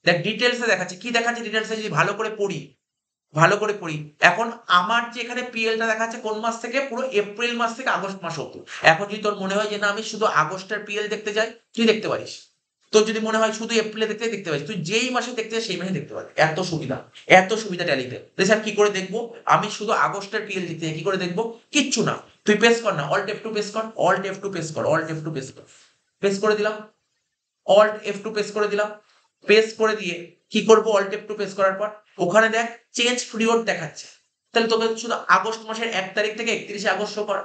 দেখ ডিটেলসে দেখাচ্ছে, কি দেখাচ্ছে ডিটেলসে, যদি ভালো করে পড়ি, ভালো করে পড়ি। এখন আমার যে এখানে পিএলটা দেখাচ্ছে কোন মাস থেকে, পুরো এপ্রিল মাস থেকে আগস্ট মাস অব্দি। এখন যদি তোর মনে হয় যে না আমি শুধু আগস্টের পিএল দেখতে চাই, তুই দেখতে পারিস। তোর যদি মনে হয় শুধু এপ্রিলে দেখতে পারিস, তুই যেই মাসে দেখতে চাই সেই মাসে দেখতে পারিস। এত সুবিধা, এত সুবিধা ট্যালিতে। স্যার কি করে দেখবো? আমি শুধু আগস্টের পিএল দেখতে চাই, কি করে দেখবো? কিচ্ছু না, তুই পেস কর না, অল্ট F2 পেস কর, অল্ট F2 পেস কর, অল্ট F2 পেস কর। পেস করে দিলাম, অল্ট F2 পেস করে দিলাম। পেস করে দিয়ে কি করবো? অল্ট F2 পেস করার পর ওখানে দেখ চেঞ্জ পিরিয়ড দেখাচ্ছে। তাহলে তোকে শুধু আগস্ট মাসের 1 তারিখ থেকে 31শে আগস্ট কর।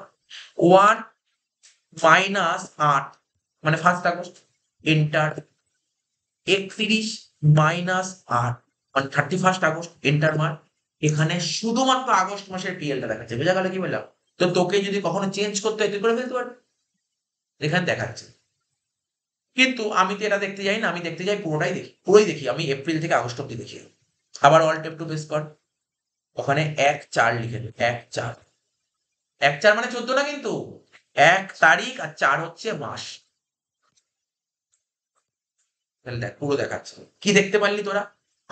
1 - 8 মানে 1 আগস্ট, এন্টার 31 মাইনাস 8 মানে 31 আগস্ট এন্টার মার। এখানে শুধুমাত্র আগস্ট মাসের পিএলটা দেখাচ্ছে, বোঝা গেল কি বললাম? তো তোকে যদি কখনো চেঞ্জ করতে হয় তুই করে ফেলতে পারবি, এখানে দেখাচ্ছে। কিন্তু আমি তো এটা দেখতে যাই না, আমি দেখতে যাই পুরোই দেখি, আমি এপ্রিল থেকে আগস্ট অব্দি দেখি। আবার অল টেপ টু বেস কর, ওখানে 1/4 লিখে দে, 1/4 1/4 মানে 14 না, কিন্তু 1 তারিখ আর 4 হচ্ছে মাস। তাহলে দেখ পুরো দেখাচ্ছে। কি দেখতে পারলি তোরা?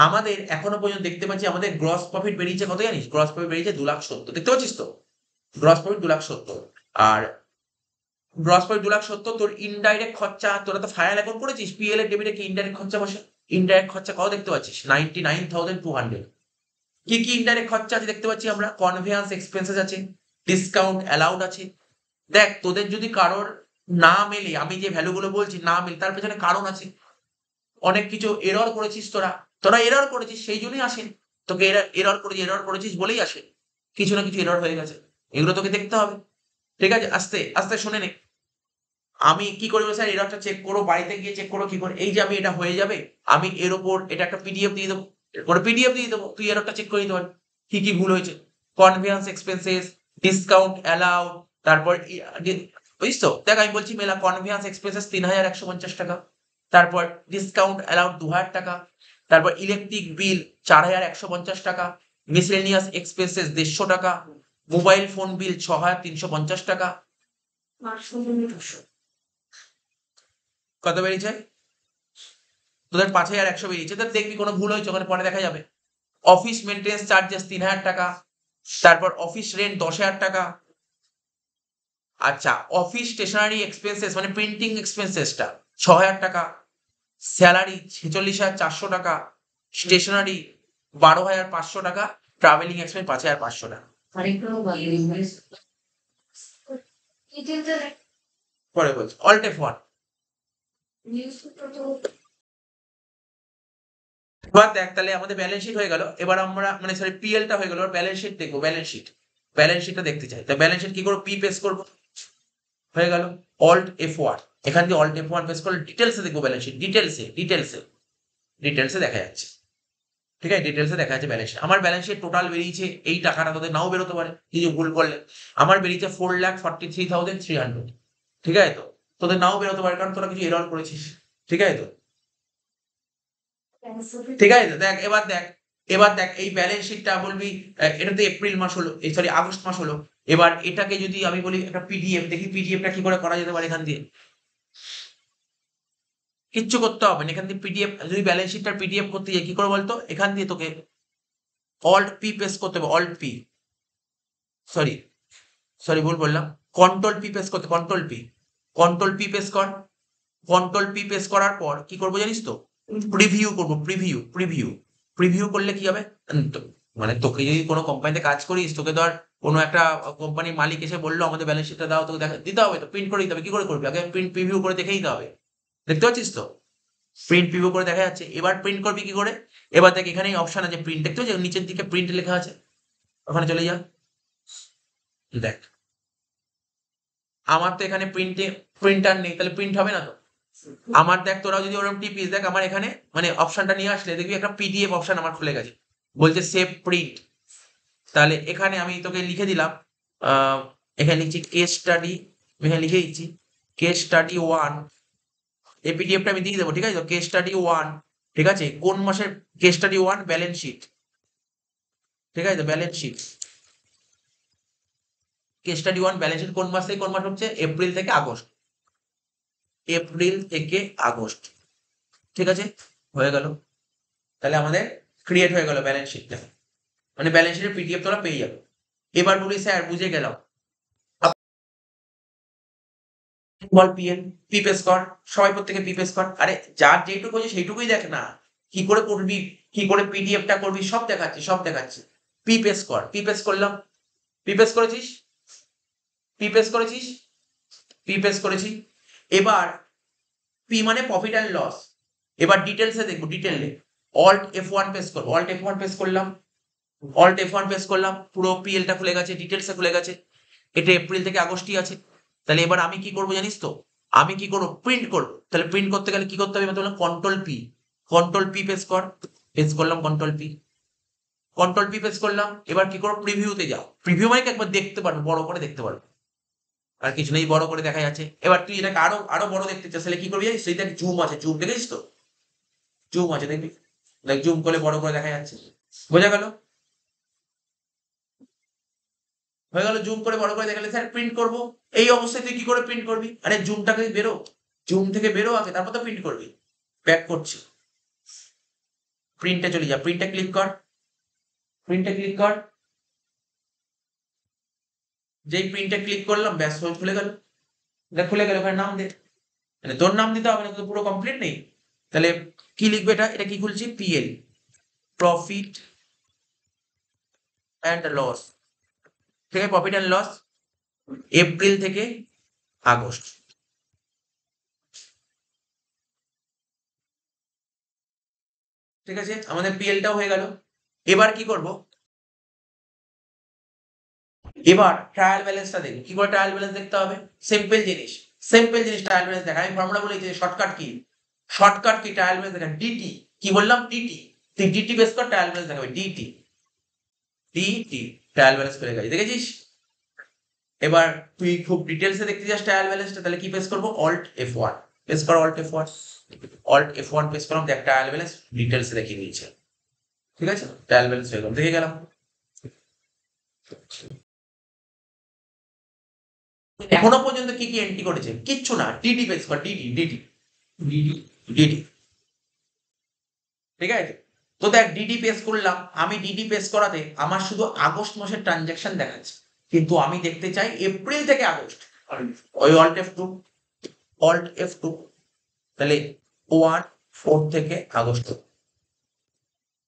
আমাদের এখনো পর্যন্ত দেখতে পাচ্ছি আমাদের গ্রস প্রফিট বেরিয়েছে কত জানিস? গ্রস প্রফিট বেরিয়েছে 2,70,000, দেখতে পাচ্ছিস তো? Gross profit 2,70,000। আর গ্রস প্রফিট 2,70,000, তোর ইনডাইরেক্ট খরচা, তোরা তো ফায়ার অ্যাকাউন্ট করেছিস, পিএল এর ডেবিটে কি ইনডাইরেক্ট খরচা বসে? ইনডাইরেক্ট খরচা কত দেখতে পাচ্ছিস? 99,200। কি কি ইনডাইরেক্ট খরচা আছে দেখতে পাচ্ছি আমরা? কনভেয়ান্স এক্সপেন্সেস আছে, ডিসকাউন্ট অ্যালাউড আছে। দেখ তোদের যদি কারোর না মেলে, আমি যে ভ্যালুগুলো বলছি না মেলে, তার পেছনে কারণ আছে। অনেক কিছু এরর করেছিস তোরা এরর করেছিস সেই জন্যই আসেন। তোকে এরর করেছিস বলেই আসে, কিছু না কিছু এরর হয়ে গেছে, এগুলো তোকে দেখতে হবে। ঠিক আছে, আস্তে আস্তে শুনে নে। আমি কি করবো স্যার? এররটা চেক করো, বাড়িতে গিয়ে চেক করো। কি করে? এই যে আমি এটা হয়ে যাবে, আমি এর ওপর এটা একটা পিডিএফ দিয়ে দেবো, করে পিডিএফ দিয়ে দেবো, তুই এররটা চেক করে নিতে পারবি কি কি ভুল হয়েছে। কনভেয়ান্স এক্সপেন্সেস, ডিসকাউন্ট অ্যালাউ, তারপর বুঝিস তো? দেখ আমি বলছি মেলা কনভেয়ান্স এক্সপেন্সেস 3,150 টাকা, তারপর ডিসকাউন্ট অ্যালাউড 2,000 টাকা, তারপর ইলেকট্রিক বিল 4,150 টাকা, মিসেলেনিয়াস এক্সপেন্সেস 150 টাকা, মোবাইল ফোন বিল 6,350 টাকা। কত বেরিয়েছে? তোদের 5,100 বেরিয়েছে। তো দেখবি কোনো ভুল হয়েছে ওখানে, পরে দেখা যাবে। অফিস মেনটেন্স চার্জেস 3,000 টাকা, তারপর অফিস রেন্ট 10,000 টাকা। আচ্ছা, অফিস স্টেশনারি এক্সপেন্সেস মানে প্রিন্টিং এক্সপেন্সেসটা 6,000 টাকা, স্যালারি 46,400 টাকা, স্টেশনারি 12,500 টাকা, ট্রাভেলিং এক্সপেন্স 5,500 টাকা। পরে বলছি অল্ট F1। এবার দেখ তাহলে আমাদের ব্যালেন্স শিট হয়ে গেল, এবার আমরা মানে সরি পিএলটা হয়ে গেল, ব্যালেন্স শিট দেখবো। ব্যালেন্স শিটটা দেখতে চাই, তা ব্যালেন্স শিট কি করবো? পি পেস করবো, হয়ে গেল। অল্ট F1, এখান দিয়ে অল্ট F1 পেস করলে ডিটেলসে দেখবো ব্যালেন্স শিট, ডিটেলসে দেখা যাচ্ছে। ঠিক আছে, ডিটেলসে দেখা যাচ্ছে ব্যালেন্স শিট। আমার ব্যালেন্স শিট টোটাল বেরিয়েছে এই টাকাটা, তোদের নাও বেরোতে পারে কিছু ভুল করলে। আমার বেরিয়েছে 4,43,300। ঠিক আছে তো? তোদের নাও বেরোতে পারে কারণ তোরা কিছু এরর করেছিস। ঠিক আছে তো? ঠিক আছে তো? দেখ এবার দেখ এই ব্যালেন্স শিটটা বলবি এটা তো এপ্রিল মাস হলো, এই সরি আগস্ট মাস হলো। এবার এটাকে যদি আমি বলি একটা পিডিএফ, দেখি পিডিএফটা কি করে করা যেতে পারে এখান দিয়ে। কিচ্ছু করতে হবে না, এখান দিয়ে পিডিএফ, যদি ব্যালেন্স শিটটার পিডিএফ করতে যাই কি করে বলতো? এখান দিয়ে তোকে অল্ট পি পেস্ট করতে হবে, অল্ট পি, সরি সরি ভুল বললাম, কন্ট্রোল পি পেস্ট করতে, কন্ট্রোল পি পেস্ট কর। কন্ট্রোল পি পেস্ট করার পর কি করবো জানিস তো? প্রিভিউ করবো, প্রিভিউ করলে কি হবে? মানে তোকে যদি কোনো কোম্পানিতে কাজ করিস, তোকে ধর কোনো একটা কোম্পানির মালিক এসে বললো আমাদের ব্যালেন্স শিটটা দাও, তোকে দিতে হবে তো, প্রিন্ট করে দিতে হবে। কি করে করবি? আগে প্রিন্ট প্রিভিউ করে দেখে দিতে হবে। দেখতে পাচ্ছিস তো? প্রিন্ট প্রিভিউ করে দেখা যাচ্ছে। এবার প্রিন্ট করবি কি করে? এবার দেখ এখানেই অপশন আছে প্রিন্ট, দেখতে পাচ্ছিস নিচের দিকে প্রিন্ট লেখা আছে, ওখানে চলে যা। দেখ আমার তো এখানে প্রিন্টার নেই, তাহলে প্রিন্ট হবে না তো। আমার দেখ তোরাও যদি ওরকম টিপিস, দেখ আমার এখানে মানে অপশনটা নিয়ে আসলে দেখবি একটা পিডিএফ অপশন আমার খুলে গেছে, বলছে সেভ প্রিন্ট। তাহলে এখানে আমি তোকে লিখে দিলাম, এখানে লিখছি কেস স্টাডি, এখানে লিখে দিচ্ছি কেস স্টাডি 1। এই পিডিএফটা আমি দিয়ে দেবো। ঠিক আছে তো? কেস স্টাডি 1, ঠিক আছে? কোন মাসের কেস স্টাডি 1? Balance sheet. ঠিক আছে তো? Balance sheet, case study 1 balance sheet কোন মাস থেকে কোন মাস হচ্ছে? এপ্রিল থেকে আগস্ট, ঠিক আছে? হয়ে গেল। তাহলে আমাদের ক্রিয়েট হয়ে গেল ব্যালেন্স শিটটা, মানে ব্যালেন্স শিটের পিডিএফ তোরা পেয়ে যাবে। এবার বলি স্যার বুঝে গেলাম, বল পিএল পি পেস কর, সবাই প্রত্যেকে পি পেস কর। আরে যার যেটুকু হয়েছে সেইটুকুই দেখ না, কি করে করবি, কি করে পিডিএফটা করবি, সব দেখাচ্ছি। পি পেস কর, পি পেস করলাম, পি পেস করেছিস, পি পেস করেছিস, পি পেস করেছি। এবার পি মানে প্রফিট অ্যান্ড লস। এবার ডিটেলসে দেখবো, ডিটেলে অল্ট F1 পেস করবো, অল্ট F1 পেস করলাম, পুরো পিএলটা খুলে গেছে, ডিটেলসে খুলে গেছে। এটা এপ্রিল থেকে আগস্টই আছে। তাহলে এবার আমি কি করবো জানিস তো? আমি কি করবো, প্রিন্ট করবো। তাহলে প্রিন্ট করতে গেলে কি করতে হবে, বললাম কন্ট্রোল পি পেস্ট কর, পেস্ট করলাম কন্ট্রোল পি পেস্ট করলাম। এবার কি করবো, প্রিভিউতে যাও। প্রিভিউ মানে কি একবার দেখতে পারবে, বড় করে দেখতে পারবে, আর কিছু নেই, বড় করে দেখা যাচ্ছে। এবার তুই এটাকে আরো আরো বড় দেখতে চাস, তাহলে কি করবি জানিস, সেইটা জুম আছে, জুম দেখেছিস তো, জুম আছে দেখবি, দেখ জুম করলে বড় করে দেখা যাচ্ছে, বোঝা গেল, হয়ে গেল। জুম করে বড় করে দেখালে স্যার প্রিন্ট করবো, এই অবস্থায় তুই কি করে প্রিন্ট করবি, আরে জুমটাকে বেরো, জুম থেকে বেরো আগে, তারপর তো প্রিন্ট করবি। ব্যাক করছি, প্রিন্টে চলে যা, প্রিন্টে ক্লিক কর, প্রিন্টে ক্লিক কর, যেই প্রিন্টে ক্লিক করলাম ব্যাস হয়ে খুলে গেল, এটা খুলে গেল। ওখানে নাম দে, মানে তোর নাম দিতে হবে না, তো পুরো কমপ্লিট নেই। তাহলে কি লিখবে, এটা এটা কি খুলছি, পিএল, প্রফিট অ্যান্ড লস, ঠিক আছে, প্রফিট অ্যান্ড লস এপ্রিল থেকে আগস্ট। ঠিক আছে, আমাদের পিএলটাও হয়ে গেল। এবার কি করব, এবার ট্রায়াল ব্যালেন্সটা দেখি, কি করে ট্রায়াল ব্যালেন্স দেখতে হবে, সিম্পল জিনিস, ট্রায়াল ব্যালেন্স দেখা। আমি ফর্মুলা বলেছি, শর্টকাট কি, ট্রায়াল ব্যালেন্স দেখা, ডিটি, কি বললাম, ডিটি, তুই ডিটি বেস কর, ট্রায়াল ব্যালেন্স দেখাবে, ডিটি, ডিটি, ট্রায়াল ব্যালেন্স পেয়ে গেছি, দেখেছিস। এবার তুই খুব ডিটেলসে দেখতে চাস ট্রায়াল ব্যালেন্সটা, তাহলে কি পেস করবো, অল্ট F1 পেস কর, অল্ট F1 পেস করলাম, দেখ ট্রায়াল ব্যালেন্স ডিটেলসে দেখিয়ে দিয়েছে। ঠিক আছে, ট্রায়াল ব্যালেন্স হয়ে গেল, দেখে গেলাম। এখনো পর্যন্ত কি কি এন্ট্রি করেছে, কিচ্ছু না, ডিডি পেস কর, ডিডি ডিডি ডিডি ডিডি, ঠিক আছে। তো দেখ ডিডি পেস করলাম, আমি ডিডি পেস করাতে আমার শুধু আগস্ট মাসের ট্রানজাকশন দেখাচ্ছে, কিন্তু আমি দেখতে চাই এপ্রিল থেকে আগস্ট, ওই অল্ট F2, তাহলে 1/4 থেকে আগস্ট,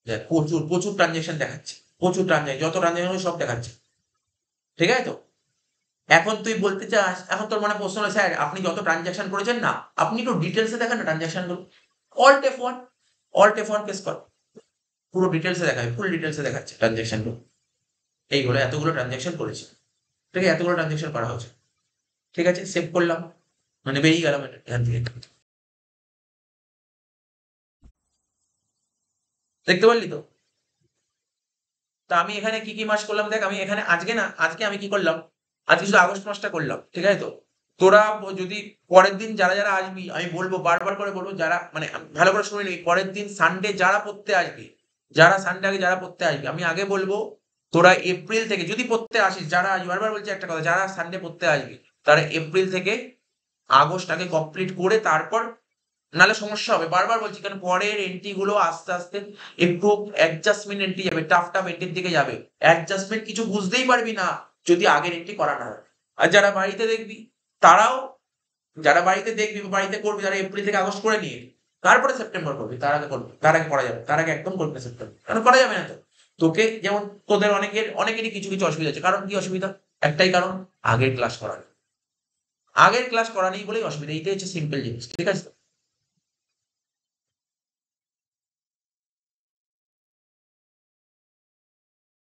দেখ প্রচুর প্রচুর ট্রানজাকশন দেখাচ্ছে, প্রচুর ট্রানজাকশন, যত ট্রানজাকশন সব দেখাচ্ছে, ঠিক আছে। তো এখন তুই বলতে চাস, এখন তোর মনে প্রশ্ন হলো, স্যার আপনি যত ট্রানজাকশন করেছেন না, আপনি একটু ডিটেলসে দেখান না ট্রানজাকশন গুলো, অল্ট F1 প্রেস কর, পুরো ডিটেলসে দেখাবে, ফুল ডিটেলসে দেখাচ্ছে ট্রানজাকশন গুলো, এইগুলো এতগুলো ট্রানজাকশন করেছে, ঠিক আছে, এতগুলো ট্রানজাকশন করা হয়েছে, ঠিক আছে, সেভ করলাম, মানে বেরিয়ে গেলাম এখান থেকে, দেখতে পারলি তো। তা আমি এখানে কি কি মাস করলাম, দেখ আমি এখানে আজকে আমি কি করলাম, আজকে শুধু আগস্ট মাসটা করলাম, ঠিক আছে। তো তোরা যদি পরের দিন যারা যারা আসবি, আমি বলবো বারবার করে বলবো, যারা মানে ভালো করে শুনে নিবি, পরের দিন সানডে যারা পড়তে আসবি, যারা সানডে আগে যারা পড়তে আসবি, আমি আগে বলবো তোরা এপ্রিল থেকে যদি পড়তে আসিস, যারা আসবি, বারবার বলছি একটা কথা, যারা সানডে পড়তে আসবি তারা এপ্রিল থেকে আগস্ট আগে কমপ্লিট করে তারপর, নাহলে সমস্যা হবে, বারবার বলছি, কারণ পরের এন্ট্রি গুলো আস্তে আস্তে একটু অ্যাডজাস্টমেন্ট এন্ট্রি যাবে, টাফ এন্ট্রির দিকে যাবে, অ্যাডজাস্টমেন্ট কিছু বুঝতেই পারবি না যদি আগের এন্ট্রি করা না হয়। আর যারা বাড়িতে দেখবি তারাও, যারা বাড়িতে দেখবি বা বাড়িতে করবি, যারা এপ্রিল থেকে আগস্ট করে নিয়ে তারপরে সেপ্টেম্বর করবি, তার আগে করবি, তার আগে করা যাবে, তার আগে একদম করবি না সেপ্টেম্বর, কারণ করা যাবে না তো। তোকে যেমন তোদের অনেকেরই কিছু কিছু অসুবিধা আছে, কারণ কি অসুবিধা, একটাই কারণ, আগের ক্লাস করা নেই, আগের ক্লাস করা নেই বলেই অসুবিধা, এইটাই হচ্ছে সিম্পল জিনিস, ঠিক আছে।